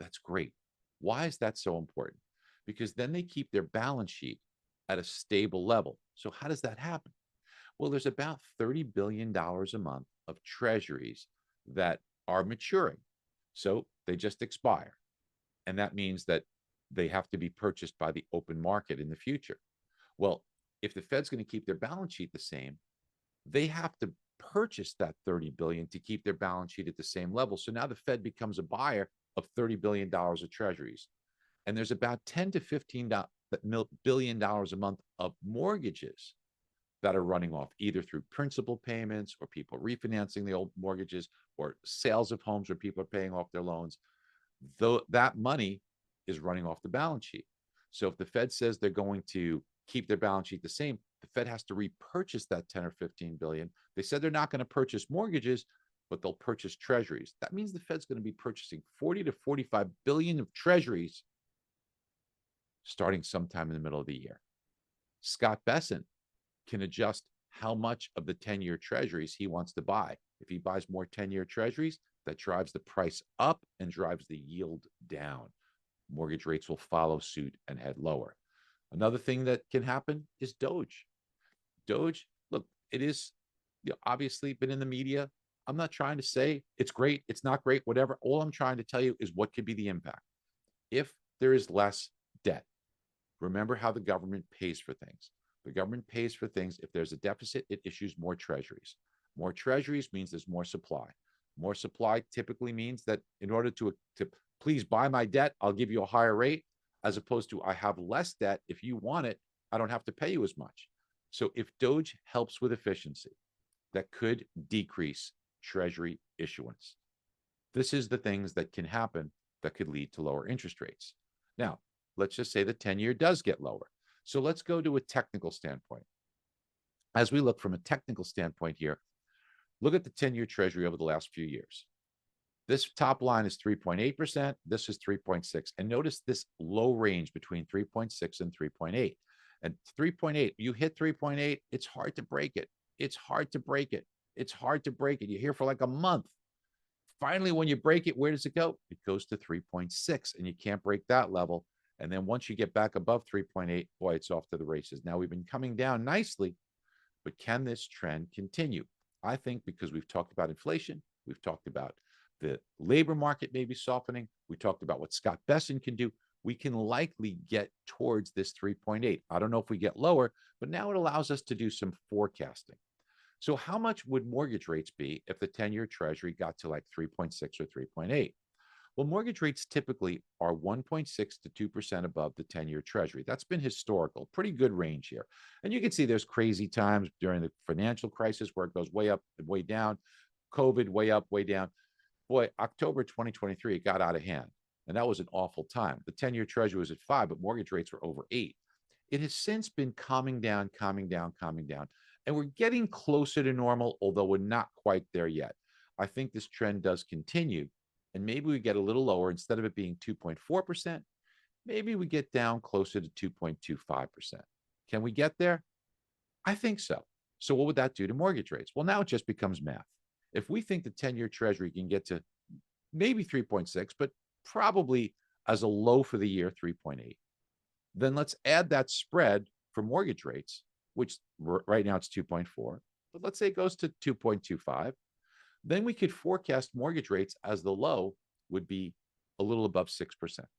That's great. Why is that so important? Because then they keep their balance sheet at a stable level. So how does that happen? Well, there's about $30 billion a month of treasuries that are maturing. So they just expire. And that means that they have to be purchased by the open market in the future. Well, if the Fed's going to keep their balance sheet the same, they have to purchase that $30 billion to keep their balance sheet at the same level. So now the Fed becomes a buyer of $30 billion of treasuries. And there's about $10 to $15 billion a month of mortgages that are running off, either through principal payments or people refinancing the old mortgages or sales of homes where people are paying off their loans. Though that money is running off the balance sheet. So if the Fed says they're going to keep their balance sheet the same, the Fed has to repurchase that 10 or 15 billion. They said they're not going to purchase mortgages, but they'll purchase treasuries. That means the Fed's going to be purchasing 40 to 45 billion of treasuries starting sometime in the middle of the year. Scott Bessent can adjust how much of the 10-year treasuries he wants to buy. If he buys more 10-year treasuries, that drives the price up and drives the yield down. Mortgage rates will follow suit and head lower. Another thing that can happen is Doge. Doge, look, it is obviously been in the media. I'm not trying to say it's great, it's not great, whatever. All I'm trying to tell you is what could be the impact. If there is less debt, remember how the government pays for things. The government pays for things. If there's a deficit, it issues more treasuries. More treasuries means there's more supply. More supply typically means that in order to please buy my debt, I'll give you a higher rate, as opposed to I have less debt. If you want it, I don't have to pay you as much. So if Doge helps with efficiency, that could decrease treasury issuance. This is the things that can happen that could lead to lower interest rates. Now, let's just say the 10-year does get lower. So let's go to a technical standpoint. As we look from a technical standpoint here, look at the 10-year treasury over the last few years. This top line is 3.8%. This is 3.6. And notice this low range between 3.6 and 3.8. And 3.8, you hit 3.8, it's hard to break it. It's hard to break it. It's hard to break it. You're here for like a month. Finally, when you break it, where does it go? It goes to 3.6, and you can't break that level. And then once you get back above 3.8, boy, it's off to the races. Now, we've been coming down nicely, but can this trend continue? I think because we've talked about inflation, we've talked about the labor market maybe softening, we talked about what Scott Bessent can do, we can likely get towards this 3.8. I don't know if we get lower, but now it allows us to do some forecasting. So how much would mortgage rates be if the 10-year treasury got to like 3.6 or 3.8? Well, mortgage rates typically are 1.6 to 2% above the 10-year treasury. That's been historical, pretty good range here. And you can see there's crazy times during the financial crisis where it goes way up and way down, COVID way up, way down. Boy, October 2023, it got out of hand. And that was an awful time. The 10-year treasury was at 5, but mortgage rates were over 8. It has since been calming down, calming down, calming down. And we're getting closer to normal, although we're not quite there yet. I think this trend does continue. And maybe we get a little lower. Instead of it being 2.4%, maybe we get down closer to 2.25%. Can we get there? I think so. So what would that do to mortgage rates? Well, now it just becomes math. If we think the 10-year Treasury can get to maybe 3.6, but probably as a low for the year, 3.8, then let's add that spread for mortgage rates, which right now it's 2.4, but let's say it goes to 2.25. Then we could forecast mortgage rates as the low would be a little above 6%.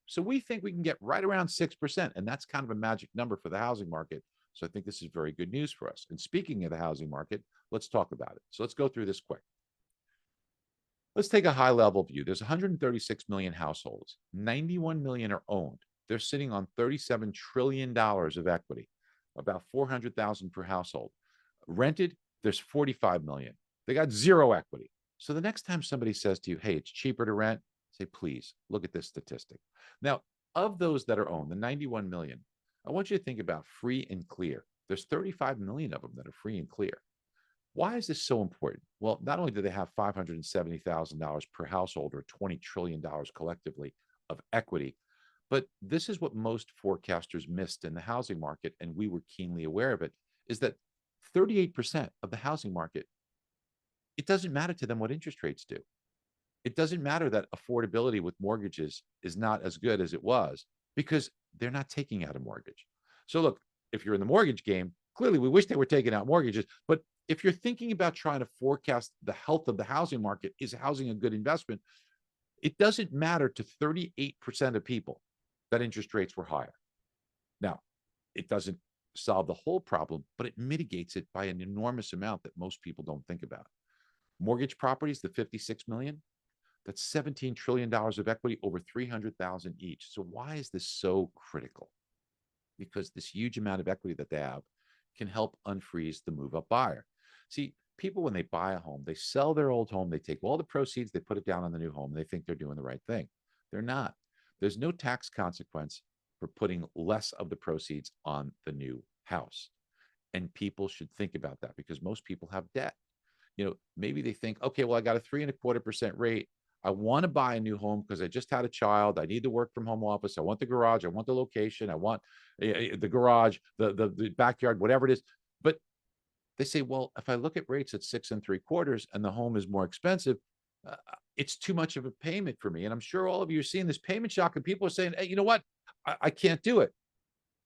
So we think we can get right around 6%, and that's kind of a magic number for the housing market. So I think this is very good news for us. And speaking of the housing market, let's talk about it. So let's go through this quick. Let's take a high level view. There's 136 million households. 91 million are owned. They're sitting on $37 trillion of equity, about 400,000 per household. Rented, there's 45 million. They got zero equity. So the next time somebody says to you, hey, it's cheaper to rent, say, please look at this statistic. Now, of those that are owned, the 91 million, I want you to think about free and clear. There's 35 million of them that are free and clear. Why is this so important? Well, not only do they have $570,000 per household or $20 trillion collectively of equity, but this is what most forecasters missed in the housing market, and we were keenly aware of it, is that 38% of the housing market, it doesn't matter to them what interest rates do. It doesn't matter that affordability with mortgages is not as good as it was because they're not taking out a mortgage. So look, if you're in the mortgage game, clearly we wish they were taking out mortgages, but if you're thinking about trying to forecast the health of the housing market, is housing a good investment? It doesn't matter to 38% of people that interest rates were higher. Now, it doesn't solve the whole problem, but it mitigates it by an enormous amount that most people don't think about. Mortgage properties, the 56 million, that's $17 trillion of equity, over 300,000 each. So why is this so critical? Because this huge amount of equity that they have can help unfreeze the move-up buyer. See, people, when they buy a home, they sell their old home, they take all the proceeds, they put it down on the new home, and they think they're doing the right thing. They're not. There's no tax consequence for putting less of the proceeds on the new house. And people should think about that because most people have debt. You know, maybe they think, okay, well, I got a 3.25% rate. I want to buy a new home because I just had a child. I need the work from home office. I want the garage. I want the location. I want the garage, the backyard, whatever it is. But they say, well, if I look at rates at 6.75% and the home is more expensive, it's too much of a payment for me. And I'm sure all of you are seeing this payment shock and people are saying, hey, you know what? I can't do it.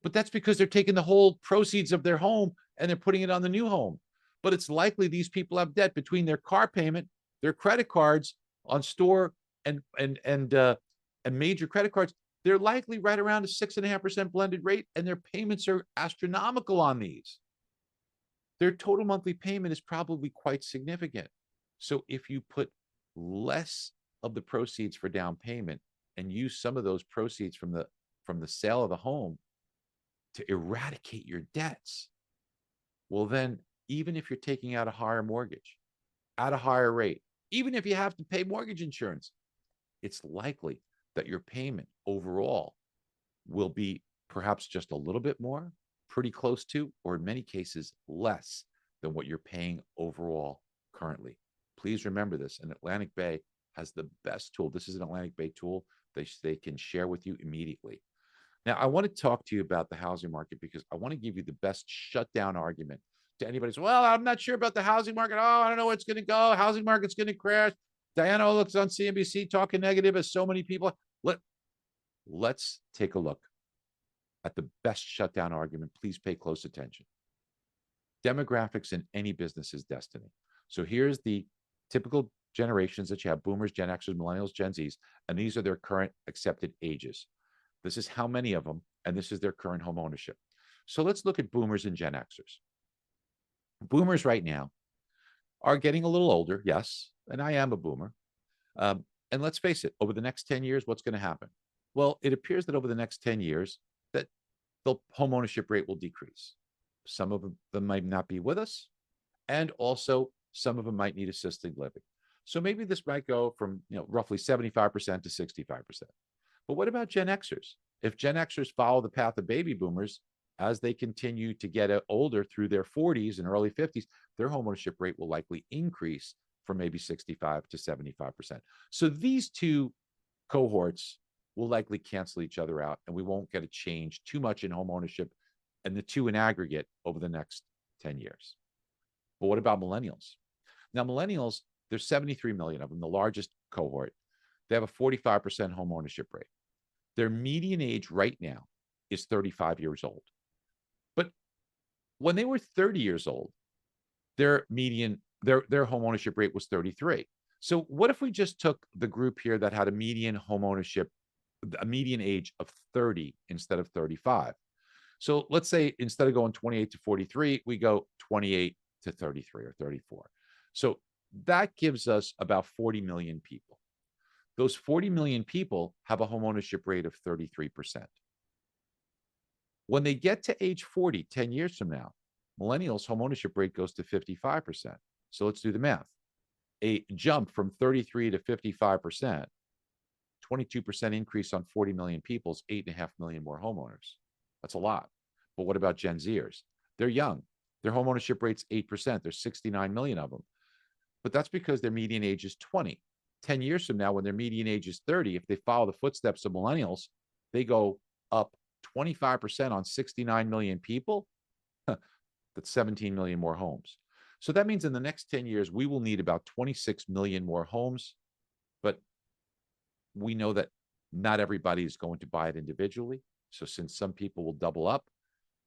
But that's because they're taking the whole proceeds of their home and they're putting it on the new home. But it's likely these people have debt between their car payment, their credit cards on store and major credit cards. They're likely right around a 6.5% blended rate, and their payments are astronomical on these. Their total monthly payment is probably quite significant. So if you put less of the proceeds for down payment and use some of those proceeds from the sale of the home to eradicate your debts, well, then even if you're taking out a higher mortgage at a higher rate, even if you have to pay mortgage insurance, it's likely that your payment overall will be perhaps just a little bit more, pretty close to, or in many cases, less than what you're paying overall currently. Please remember this, and Atlantic Bay has the best tool. This is an Atlantic Bay tool they can share with you immediately. Now, I want to talk to you about the housing market because I want to give you the best shutdown argument to anybody who's, well, I'm not sure about the housing market. Oh, I don't know where it's going to go. Housing market's going to crash. Diana looks on CNBC talking negative as so many people. Let's take a look at the best shutdown argument. Please pay close attention. Demographics in any business is destiny. So here's the typical generations that you have: boomers, Gen Xers, millennials, Gen Zs, and these are their current accepted ages. This is how many of them, and this is their current home ownership. So let's look at boomers and Gen Xers. Boomers right now are getting a little older, yes, and I am a boomer. And let's face it, over the next 10 years, what's going to happen? Well, it appears that over the next 10 years, that the home ownership rate will decrease. Some of them might not be with us, and also some of them might need assisted living. So maybe this might go from roughly 75% to 65%. But what about Gen Xers? If Gen Xers follow the path of baby boomers, as they continue to get older through their 40s and early 50s, their homeownership rate will likely increase from maybe 65 to 75%. So these two cohorts will likely cancel each other out, and we won't get a change too much in homeownership and the two in aggregate over the next 10 years. But what about millennials? Now, millennials, There's 73 million of them, the largest cohort. They have a 45% home ownership rate. Their median age right now is 35 years old. But when they were 30 years old, their home ownership rate was 33. So what if we just took the group here that had a median home ownership, a median age of 30 instead of 35? So let's say instead of going 28 to 43, we go 28 to 33 or 34. So that gives us about 40 million people. Those 40 million people have a home ownership rate of 33%. When they get to age 40, 10 years from now, millennials' home ownership rate goes to 55%. So let's do the math. A jump from 33 to 55%, 22% increase on 40 million people's 8.5 million more homeowners. That's a lot. But what about Gen Zers? They're young. Their home ownership rate's 8%. There's 69 million of them. But that's because their median age is 20. 10 years from now, when their median age is 30, if they follow the footsteps of millennials, they go up 25% on 69 million people. That's 17 million more homes. So that means in the next 10 years, we will need about 26 million more homes. But we know that not everybody is going to buy it individually. So since some people will double up,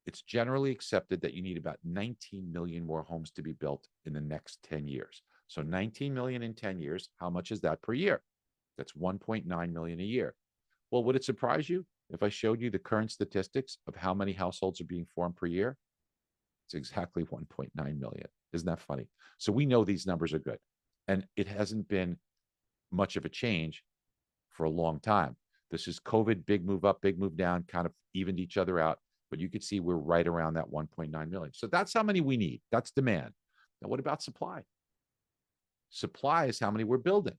it's generally accepted that you need about 19 million more homes to be built in the next 10 years. So 19 million in 10 years, how much is that per year? That's 1.9 million a year. Well, would it surprise you if I showed you the current statistics of how many households are being formed per year? It's exactly 1.9 million. Isn't that funny? So we know these numbers are good. And it hasn't been much of a change for a long time. This is COVID, big move up, big move down, kind of evened each other out. But you could see we're right around that 1.9 million. So that's how many we need. That's demand. Now, what about supply? Supply is how many we're building.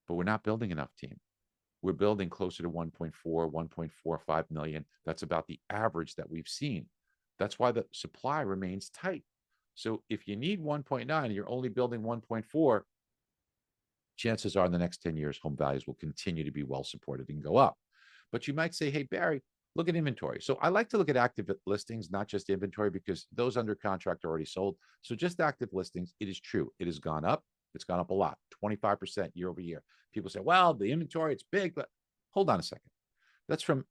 But we're not building enough, team. We're building closer to 1.4, 1.45 million. That's about the average that we've seen. That's why the supply remains tight. So if you need 1.9 and you're only building 1.4, chances are in the next 10 years, home values will continue to be well supported and go up. But you might say, hey, Barry, look at inventory. So I like to look at active listings, not just inventory, because those under contract are already sold. So just active listings, it is true. It has gone up. It's gone up a lot, 25% year over year. People say, well, the inventory, it's big, but hold on a second. That's from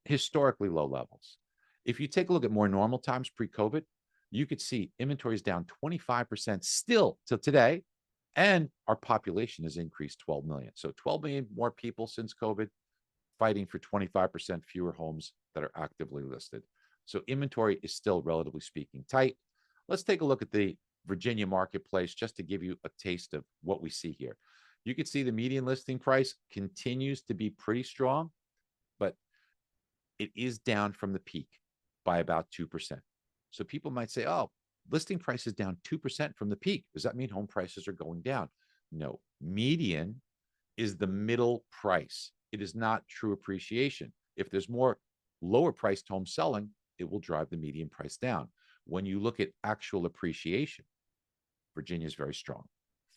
historically low levels. If you take a look at more normal times pre-COVID, you could see inventory is down 25% still till today, and our population has increased 12 million. So 12 million more people since COVID, fighting for 25% fewer homes that are actively listed. So inventory is still, relatively speaking, tight. Let's take a look at the Virginia marketplace just to give you a taste of what we see here. You can see the median listing price continues to be pretty strong, but it is down from the peak by about 2%. So people might say, oh, listing price is down 2% from the peak. Does that mean home prices are going down? No, median is the middle price. It is not true appreciation. If there's more lower priced homes selling, it will drive the median price down. When you look at actual appreciation, Virginia is very strong,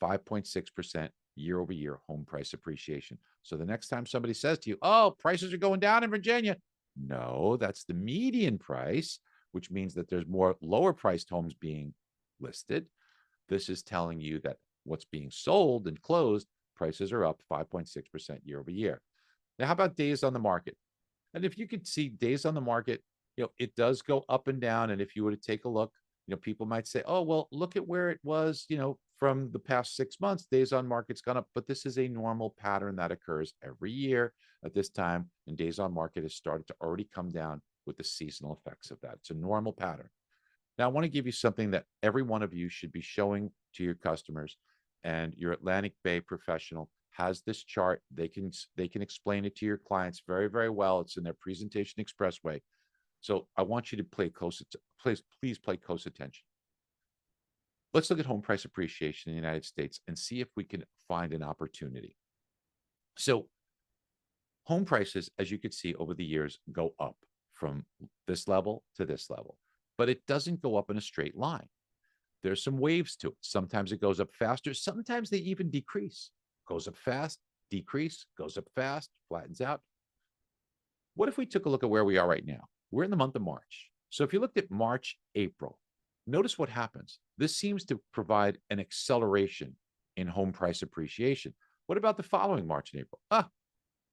5.6% year over year home price appreciation. So the next time somebody says to you, oh, prices are going down in Virginia, no, that's the median price, which means that there's more lower priced homes being listed. This is telling you that what's being sold and closed, prices are up 5.6% year over year. Now, how about days on the market? And if you could see days on the market, it does go up and down. And if you were to take a look, people might say, oh, well, look at where it was, from the past 6 months, days on market's gone up. But this is a normal pattern that occurs every year at this time. And days on market has started to already come down with the seasonal effects of that. It's a normal pattern. Now, I want to give you something that every one of you should be showing to your customers, and your Atlantic Bay professional has this chart. They can explain it to your clients very, very well. It's in their presentation expressway. So I want you to please pay close attention. Let's look at home price appreciation in the United States and see if we can find an opportunity. So home prices, as you can see over the years, go up from this level to this level, but it doesn't go up in a straight line. There's some waves to it. Sometimes it goes up faster. Sometimes they even decrease. Goes up fast, decrease, goes up fast, flattens out. What if we took a look at where we are right now? We're in the month of March. So if you looked at March, April, notice what happens. This seems to provide an acceleration in home price appreciation. What about the following March and April?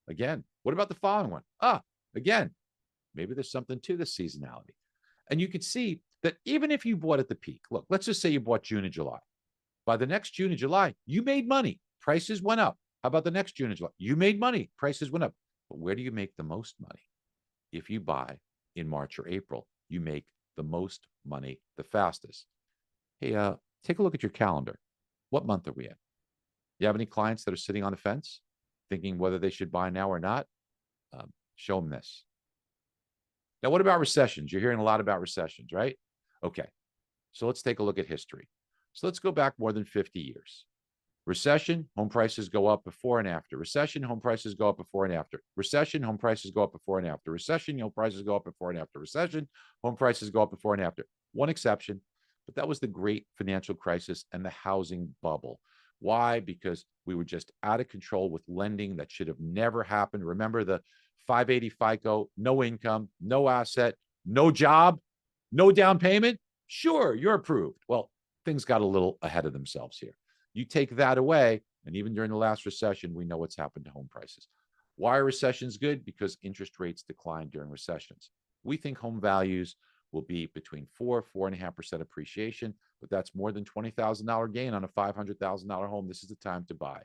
Again. What about the following one? Again. Maybe there's something to this seasonality. And you could see that even if you bought at the peak, look, let's just say you bought June and July. By the next June and July, you made money. Prices went up. How about the next June and July? You made money. Prices went up. But where do you make the most money? If you buy in March or April, you make the most money the fastest. Hey, take a look at your calendar. What month are we in? You have any clients that are sitting on the fence thinking whether they should buy now or not? Show them this. Now, what about recessions? You're hearing a lot about recessions, right? Okay, so let's take a look at history. So let's go back more than 50 years. Recession, home prices go up before and after. Recession, home prices go up before and after. Recession, home prices go up before and after. Recession, home prices go up before and after. Recession, home prices go up before and after. One exception, but that was the great financial crisis and the housing bubble. Why? Because we were just out of control with lending that should have never happened. Remember the 580 FICO, no income, no asset, no job, no down payment? Sure, you're approved. Well, things got a little ahead of themselves here. You take that away, and even during the last recession, we know what's happened to home prices. Why are recessions good? Because interest rates decline during recessions. We think home values will be between 4.5% appreciation, but that's more than $20,000 gain on a $500,000 home. This is the time to buy.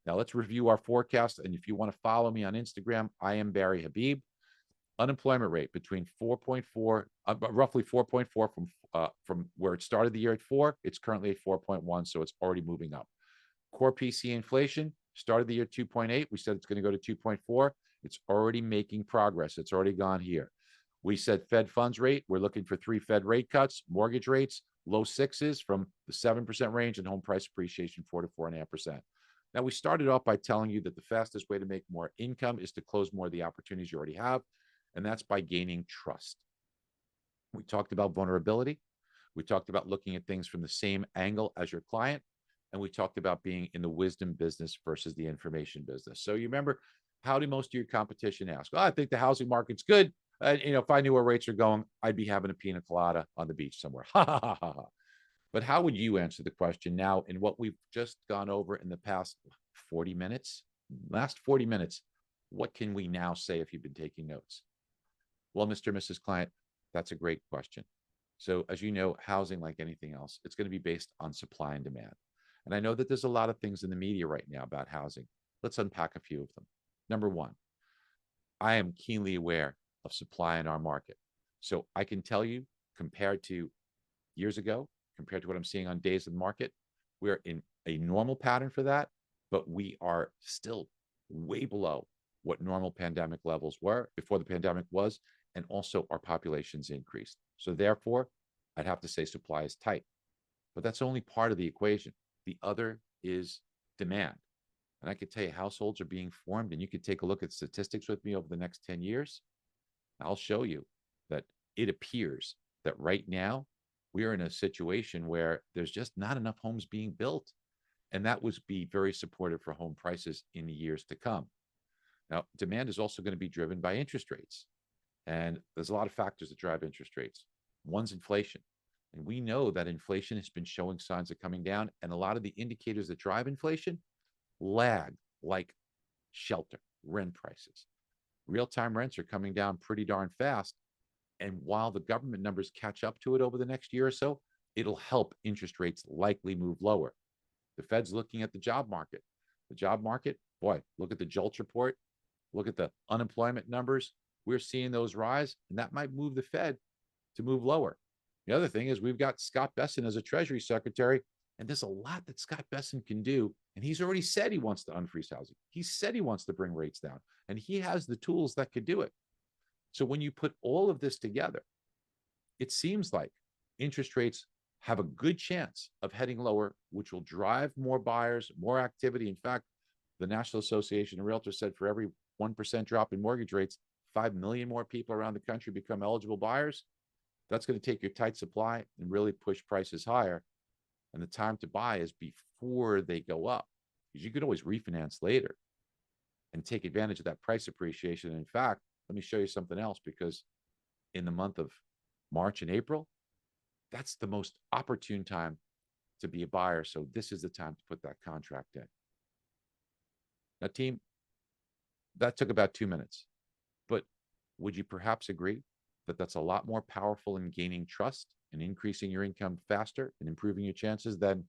Now let's review our forecast. And if you want to follow me on Instagram, I am Barry Habib. Unemployment rate between 4.4, roughly 4.4 from where it started the year at 4. It's currently at 4.1, so it's already moving up. Core PC inflation started the year 2.8. We said it's going to go to 2.4. It's already making progress. It's already gone here. We said Fed funds rate. We're looking for 3 Fed rate cuts. Mortgage rates, low 6s from the 7% range, and home price appreciation 4 to 4.5%. Now, we started off by telling you that the fastest way to make more income is to close more of the opportunities you already have, and that's by gaining trust. We talked about vulnerability. We talked about looking at things from the same angle as your client, and we talked about being in the wisdom business versus the information business. So you remember, how do most of your competition ask? Well, I think the housing market's good. If I knew where rates are going, I'd be having a pina colada on the beach somewhere. Ha ha ha ha. But how would you answer the question now in what we've just gone over in the past 40 minutes? Last 40 minutes, what can we now say if you've been taking notes? Well, Mr. and Mrs. Client, that's a great question. So as you know, housing, like anything else, it's going to be based on supply and demand. And I know that there's a lot of things in the media right now about housing. Let's unpack a few of them. Number one, I am keenly aware of supply in our market. So I can tell you, compared to years ago, compared to what I'm seeing on days in the market, we're in a normal pattern for that, but we are still way below what normal pandemic levels were before the pandemic was, and also our population's increased. So therefore, I'd have to say supply is tight, but that's only part of the equation. The other is demand. And I could tell you households are being formed, and you could take a look at statistics with me over the next 10 years. I'll show you that it appears that right now we are in a situation where there's just not enough homes being built. And that would be very supportive for home prices in the years to come. Now, demand is also going to be driven by interest rates. And there's a lot of factors that drive interest rates. One's inflation. And we know that inflation has been showing signs of coming down. And a lot of the indicators that drive inflation lag, like shelter, rent prices. Real-time rents are coming down pretty darn fast. And while the government numbers catch up to it over the next year or so, it'll help interest rates likely move lower. The Fed's looking at the job market. The job market, boy, look at the JOLTS report. Look at the unemployment numbers. We're seeing those rise, and that might move the Fed to move lower. The other thing is we've got Scott Bessent as a Treasury Secretary, and there's a lot that Scott Bessent can do. And he's already said he wants to unfreeze housing. He said he wants to bring rates down, and he has the tools that could do it. So when you put all of this together, it seems like interest rates have a good chance of heading lower, which will drive more buyers, more activity. In fact, the National Association of Realtors said for every 1% drop in mortgage rates, 5 million more people around the country become eligible buyers. That's going to take your tight supply and really push prices higher. And the time to buy is before they go up, because you could always refinance later and take advantage of that price appreciation. And in fact, let me show you something else, because in the month of March and April, that's the most opportune time to be a buyer. So this is the time to put that contract in. Now, team, that took about 2 minutes, but would you perhaps agree that that's a lot more powerful in gaining trust and increasing your income faster and improving your chances than,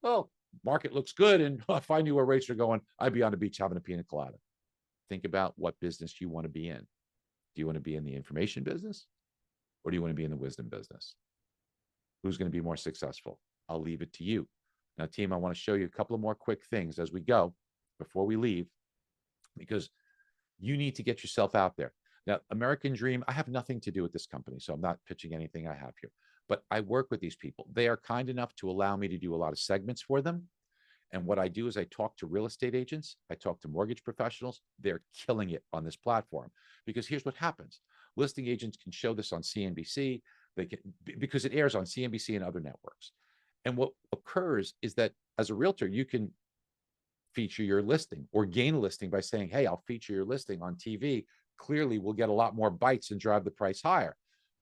well, market looks good, and if I knew where rates are going, I'd be on the beach having a pina colada. Think about what business you want to be in. Do you want to be in the information business, or do you want to be in the wisdom business? Who's going to be more successful? I'll leave it to you. Now, team, I want to show you a couple of more quick things as we go before we leave, because you need to get yourself out there. Now, American Dream, I have nothing to do with this company, so I'm not pitching anything I have here, but I work with these people. They are kind enough to allow me to do a lot of segments for them. And what I do is I talk to real estate agents, I talk to mortgage professionals. They're killing it on this platform, because here's what happens. Listing agents can show this on CNBC, they can, because it airs on CNBC and other networks. And what occurs is that as a realtor, you can feature your listing or gain a listing by saying, hey, I'll feature your listing on TV. Clearly, we'll get a lot more bites and drive the price higher.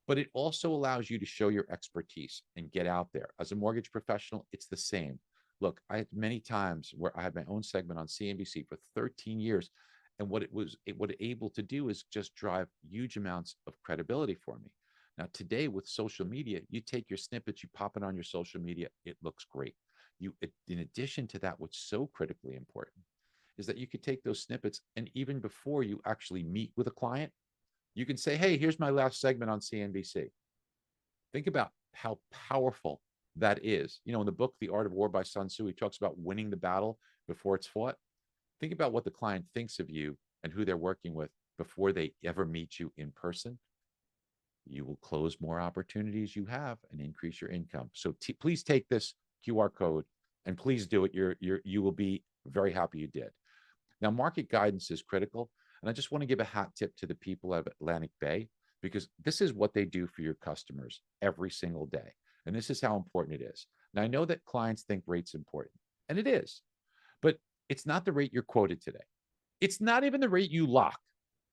But it also allows you to show your expertise and get out there. As a mortgage professional, it's the same. Look, I had many times where I had my own segment on CNBC for 13 years. And what it able to do is just drive huge amounts of credibility for me. Now, today with social media, you take your snippets, you pop it on your social media, it looks great. In addition to that, what's so critically important is that you could take those snippets, and even before you actually meet with a client, you can say, hey, here's my last segment on CNBC. Think about how powerful that is. You know, in the book, The Art of War by Sun Tzu, he talks about winning the battle before it's fought. Think about what the client thinks of you and who they're working with before they ever meet you in person. You will close more opportunities you have and increase your income. So please take this QR code and please do it. You will be very happy you did. Now, market guidance is critical. And I just want to give a hat tip to the people of Atlantic Bay, because this is what they do for your customers every single day. And this is how important it is. Now, I know that clients think rate's important, and it is, but it's not the rate you're quoted today. It's not even the rate you lock.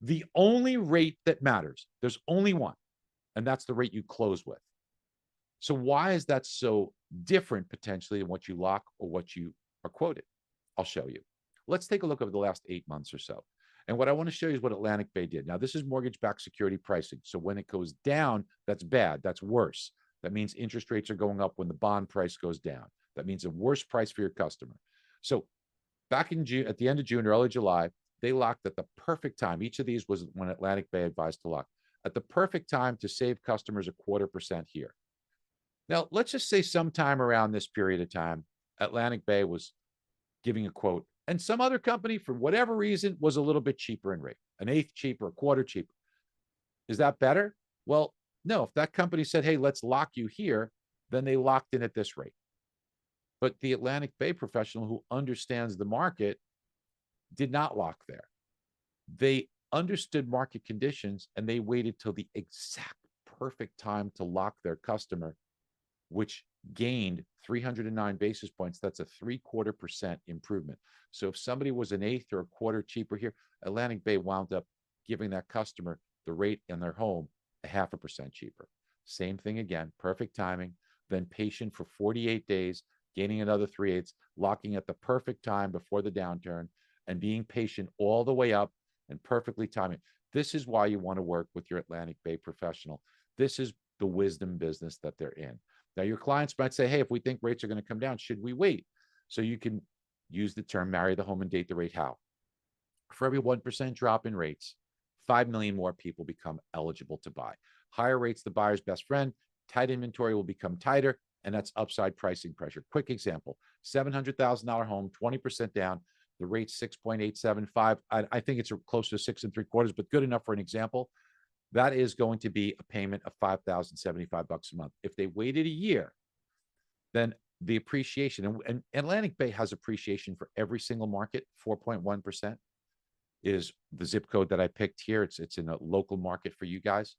The only rate that matters, there's only one, and that's the rate you close with. So why is that so different potentially than what you lock or what you are quoted? I'll show you. Let's take a look over the last 8 months or so. And what I want to show you is what Atlantic Bay did. Now, this is mortgage-backed security pricing. So when it goes down, that's bad. That's worse. That means interest rates are going up when the bond price goes down. That means a worse price for your customer. So back in June, at the end of June, early July, they locked at the perfect time. Each of these was when Atlantic Bay advised to lock. At the perfect time to save customers 0.25% here. Now, let's just say sometime around this period of time, Atlantic Bay was giving a quote, and some other company, for whatever reason, was a little bit cheaper in rate, 1/8 cheaper, 1/4 cheaper. Is that better? Well, no. If that company said, hey, let's lock you here, then they locked in at this rate. But the Atlantic Bay professional who understands the market did not lock there. They understood market conditions, and they waited till the exact perfect time to lock their customer, which gained 309 basis points. That's a 0.75% improvement. So if somebody was 1/8 or 1/4 cheaper here, Atlantic Bay wound up giving that customer the rate in their home 0.5% cheaper. Same thing again, perfect timing, then patient for 48 days, gaining another 3/8, locking at the perfect time before the downturn, and being patient all the way up and perfectly timing. This is why you want to work with your Atlantic Bay professional. This is the wisdom business that they're in. Now, your clients might say, hey, if we think rates are going to come down, should we wait? So you can use the term marry the home and date the rate. How? For every 1% drop in rates, 5 million more people become eligible to buy. Higher rates, the buyer's best friend. Tight inventory will become tighter, and that's upside pricing pressure. Quick example, $700,000 home, 20% down. The rate's 6.875. I think it's close to 6 3/4, but good enough for an example. That is going to be a payment of $5,075 a month. If they waited a year, then the appreciation, and Atlantic Bay has appreciation for every single market, 4.1% is the zip code that I picked here. It's in a local market for you guys.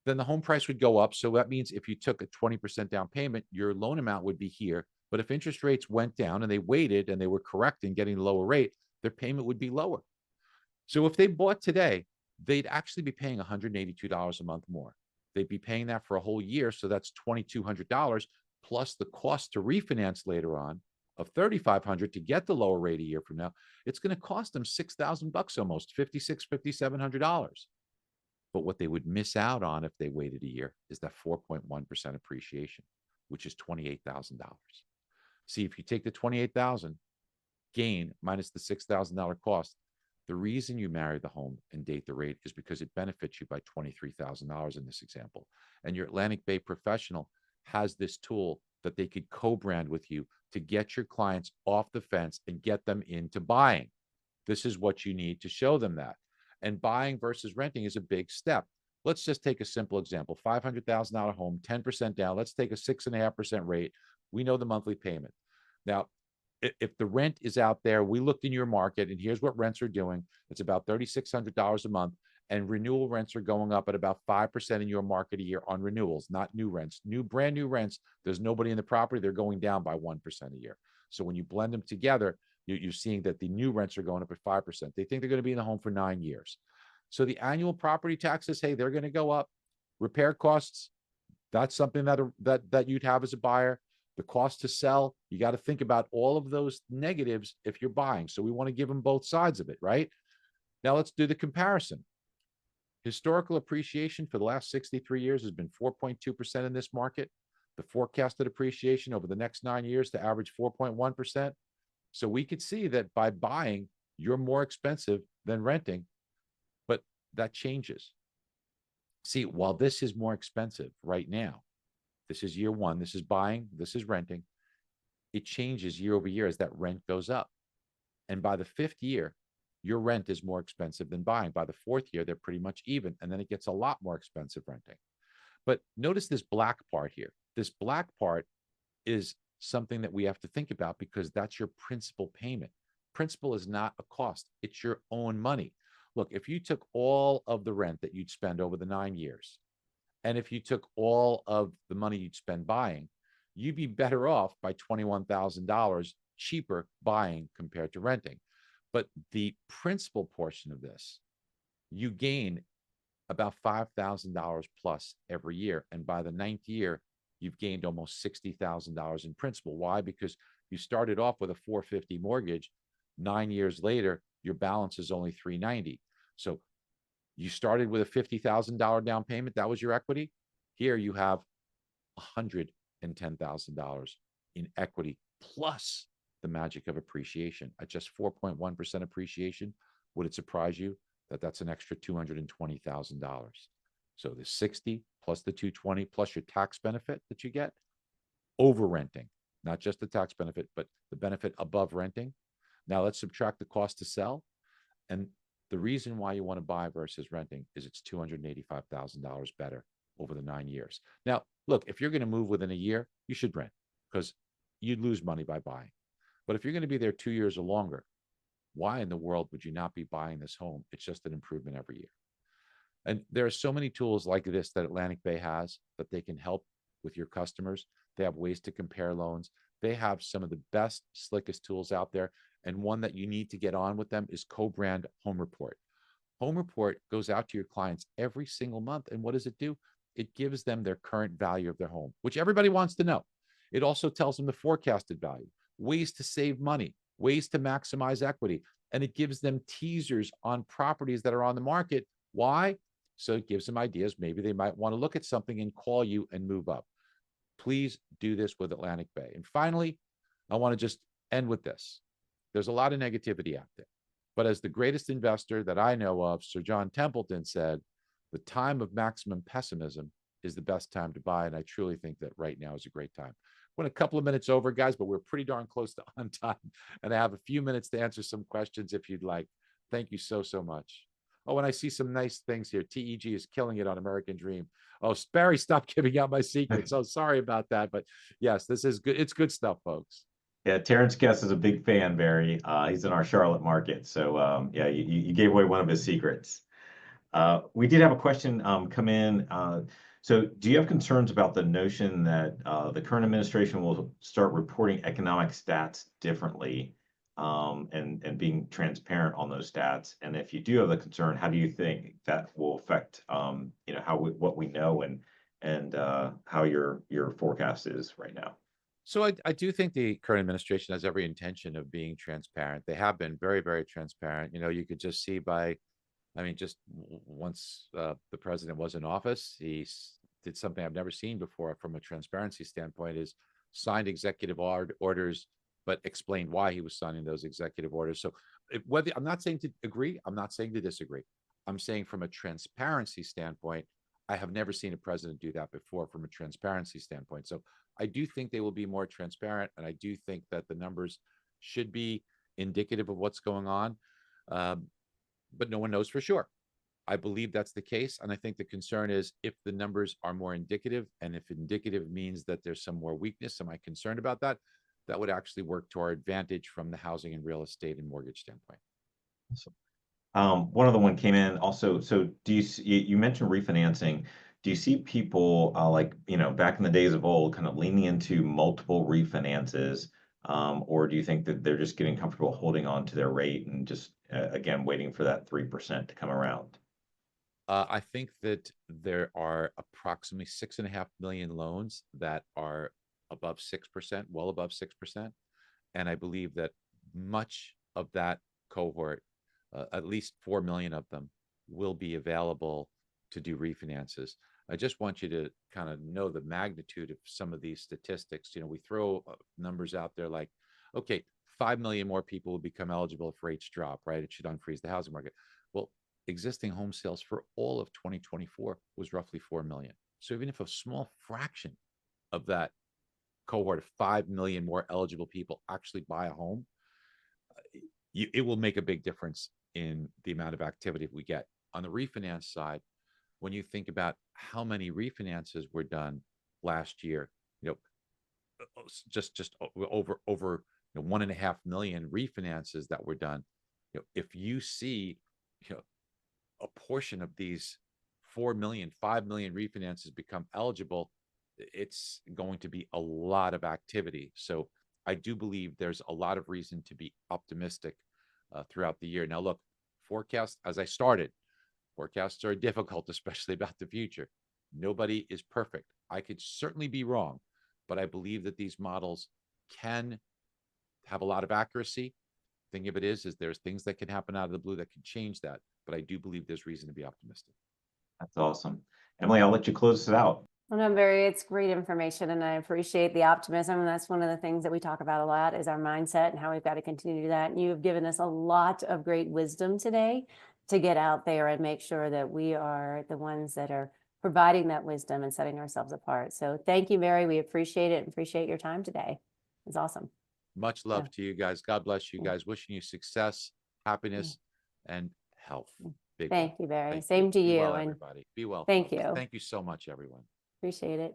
Then the home price would go up. So that means if you took a 20% down payment, your loan amount would be here. But if interest rates went down and they waited and they were correct in getting a lower rate, their payment would be lower. So if they bought today, they'd actually be paying $182 a month more. They'd be paying that for a whole year. So that's $2,200. plus the cost to refinance later on of $3,500 to get the lower rate a year from now, it's going to cost them $6,000 almost, $5,600, $5,700. But what they would miss out on if they waited a year is that 4.1% appreciation, which is $28,000. See, if you take the $28,000 gain minus the $6,000 cost, the reason you marry the home and date the rate is because it benefits you by $23,000 in this example. And your Atlantic Bay professional has this tool that they could co-brand with you to get your clients off the fence and get them into buying. This is what you need to show them that. And buying versus renting is a big step. Let's just take a simple example, $500,000 home, 10% down. Let's take a 6.5% rate. We know the monthly payment. Now, if the rent is out there, we looked in your market and here's what rents are doing. It's about $3,600 a month, and renewal rents are going up at about 5% in your market a year on renewals, not new rents. Brand new rents, there's nobody in the property. They're going down by 1% a year. So when you blend them together, you're seeing that the new rents are going up at 5%. They think they're going to be in the home for 9 years. So the annual property taxes, hey, they're going to go up. Repair costs, that's something that you'd have as a buyer. The cost to sell, you got to think about all of those negatives if you're buying. So we want to give them both sides of it, right? Now let's do the comparison. Historical appreciation for the last 63 years has been 4.2% in this market. The forecasted appreciation over the next 9 years to average 4.1%. So we could see that by buying, you're more expensive than renting, but that changes. See, while this is more expensive right now, this is year one, this is buying, this is renting, it changes year over year as that rent goes up. And by the 5th year, your rent is more expensive than buying. By the 4th year, they're pretty much even. And then it gets a lot more expensive renting. But notice this black part here. This black part is something that we have to think about because that's your principal payment. Principal is not a cost. It's your own money. Look, if you took all of the rent that you'd spend over the 9 years, and if you took all of the money you'd spend buying, you'd be better off by $21,000 cheaper buying compared to renting. But the principal portion of this, you gain about $5,000 plus every year. And by the 9th year, you've gained almost $60,000 in principal. Why? Because you started off with a $450 mortgage. 9 years later, your balance is only $390. So you started with a $50,000 down payment. That was your equity. Here you have $110,000 in equity plus the magic of appreciation. At just 4.1% appreciation, would it surprise you that that's an extra $220,000? So the 60 plus the 220 plus your tax benefit that you get, over renting, not just the tax benefit, but the benefit above renting. Now let's subtract the cost to sell. And the reason why you want to buy versus renting is it's $285,000 better over the 9 years. Now, look, if you're going to move within a year, you should rent because you'd lose money by buying. But if you're going to be there 2 years or longer, why in the world would you not be buying this home? It's just an improvement every year. And there are so many tools like this that Atlantic Bay has that they can help with your customers. They have ways to compare loans. They have some of the best, slickest tools out there. And one that you need to get on with them is co-brand Home Report. Home Report goes out to your clients every single month. And what does it do? It gives them their current value of their home, which everybody wants to know. It also tells them the forecasted value, ways to save money, ways to maximize equity. And it gives them teasers on properties that are on the market. Why? So it gives them ideas. Maybe they might want to look at something and call you and move up. Please do this with Atlantic Bay. And finally, I want to just end with this. There's a lot of negativity out there. But as the greatest investor that I know of, Sir John Templeton said, the time of maximum pessimism is the best time to buy. And I truly think that right now is a great time. We're a couple of minutes over, guys, but we're pretty darn close to on time. And I have a few minutes to answer some questions if you'd like. Thank you so, so much. Oh, and I see some nice things here. TEG is killing it on American Dream. Oh, Barry, stop giving out my secrets. Oh, sorry about that. But yes, this is good. It's good stuff, folks. Yeah, Terrence Guest is a big fan, Barry. He's in our Charlotte market. So yeah, you gave away one of his secrets. We did have a question come in. So do you have concerns about the notion that the current administration will start reporting economic stats differently and being transparent on those stats? And if you do have the concern, how do you think that will affect what we know and how your forecast is right now. So I do think the current administration has every intention of being transparent. They have been very, very transparent. You know, you could just see by, I mean, just once the president was in office, did something I've never seen before from a transparency standpoint, is signed executive orders, but explained why he was signing those executive orders. So whether I'm not saying to agree, I'm not saying to disagree. I'm saying from a transparency standpoint, I have never seen a president do that before from a transparency standpoint. So I do think they will be more transparent, and I do think that the numbers should be indicative of what's going on, but no one knows for sure. I believe that's the case, and I think the concern is if the numbers are more indicative, and if indicative means that there's some more weakness, am I concerned about that? That would actually work to our advantage from the housing and real estate and mortgage standpoint. One other one came in also. So do you mentioned refinancing? Do you see people like, back in the days of old kind of leaning into multiple refinances? Or do you think that they're just getting comfortable holding on to their rate and just, again, waiting for that 3% to come around? I think that there are approximately 6.5 million loans that are above 6%, well above 6%. And I believe that much of that cohort, at least 4 million of them, will be available to do refinances. I just want you to kind of know the magnitude of some of these statistics. You know, we throw numbers out there like, okay, 5 million more people will become eligible if rates drop, right? It should unfreeze the housing market. Well, existing home sales for all of 2024 was roughly 4 million. So even if a small fraction of that cohort of 5 million more eligible people actually buy a home, it will make a big difference in the amount of activity we get. On the refinance side, when you think about how many refinances were done last year, just over 1.5 million refinances that were done. If you see, a portion of these 4 million, 5 million refinances become eligible, it's going to be a lot of activity. So I do believe there's a lot of reason to be optimistic throughout the year. Now, look, forecasts, as I started, forecasts are difficult, especially about the future. Nobody is perfect. I could certainly be wrong, but I believe that these models can have a lot of accuracy. The thing of it is there's things that can happen out of the blue that can change that, but I do believe there's reason to be optimistic. That's awesome. Emily, I'll let you close this out. Well, no, Barry, it's great information, and I appreciate the optimism. And that's one of the things that we talk about a lot is our mindset and how we've got to continue to do that. And you've given us a lot of great wisdom today to get out there and make sure that we are the ones that are providing that wisdom and setting ourselves apart. So thank you, Barry. We appreciate it and appreciate your time today. It's awesome. Much love to you guys. God bless you guys. Wishing you success, happiness, and health. Thank you, Barry. Same to you. Be well, and everybody. Be well. Thank you. Thank you so much, everyone. Appreciate it.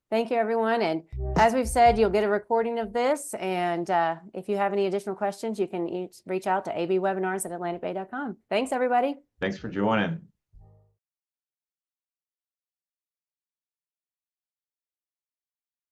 Thank you, everyone. And as we've said, you'll get a recording of this. And if you have any additional questions, you can reach out to abwebinars@atlanticbay.com. Thanks, everybody. Thanks for joining.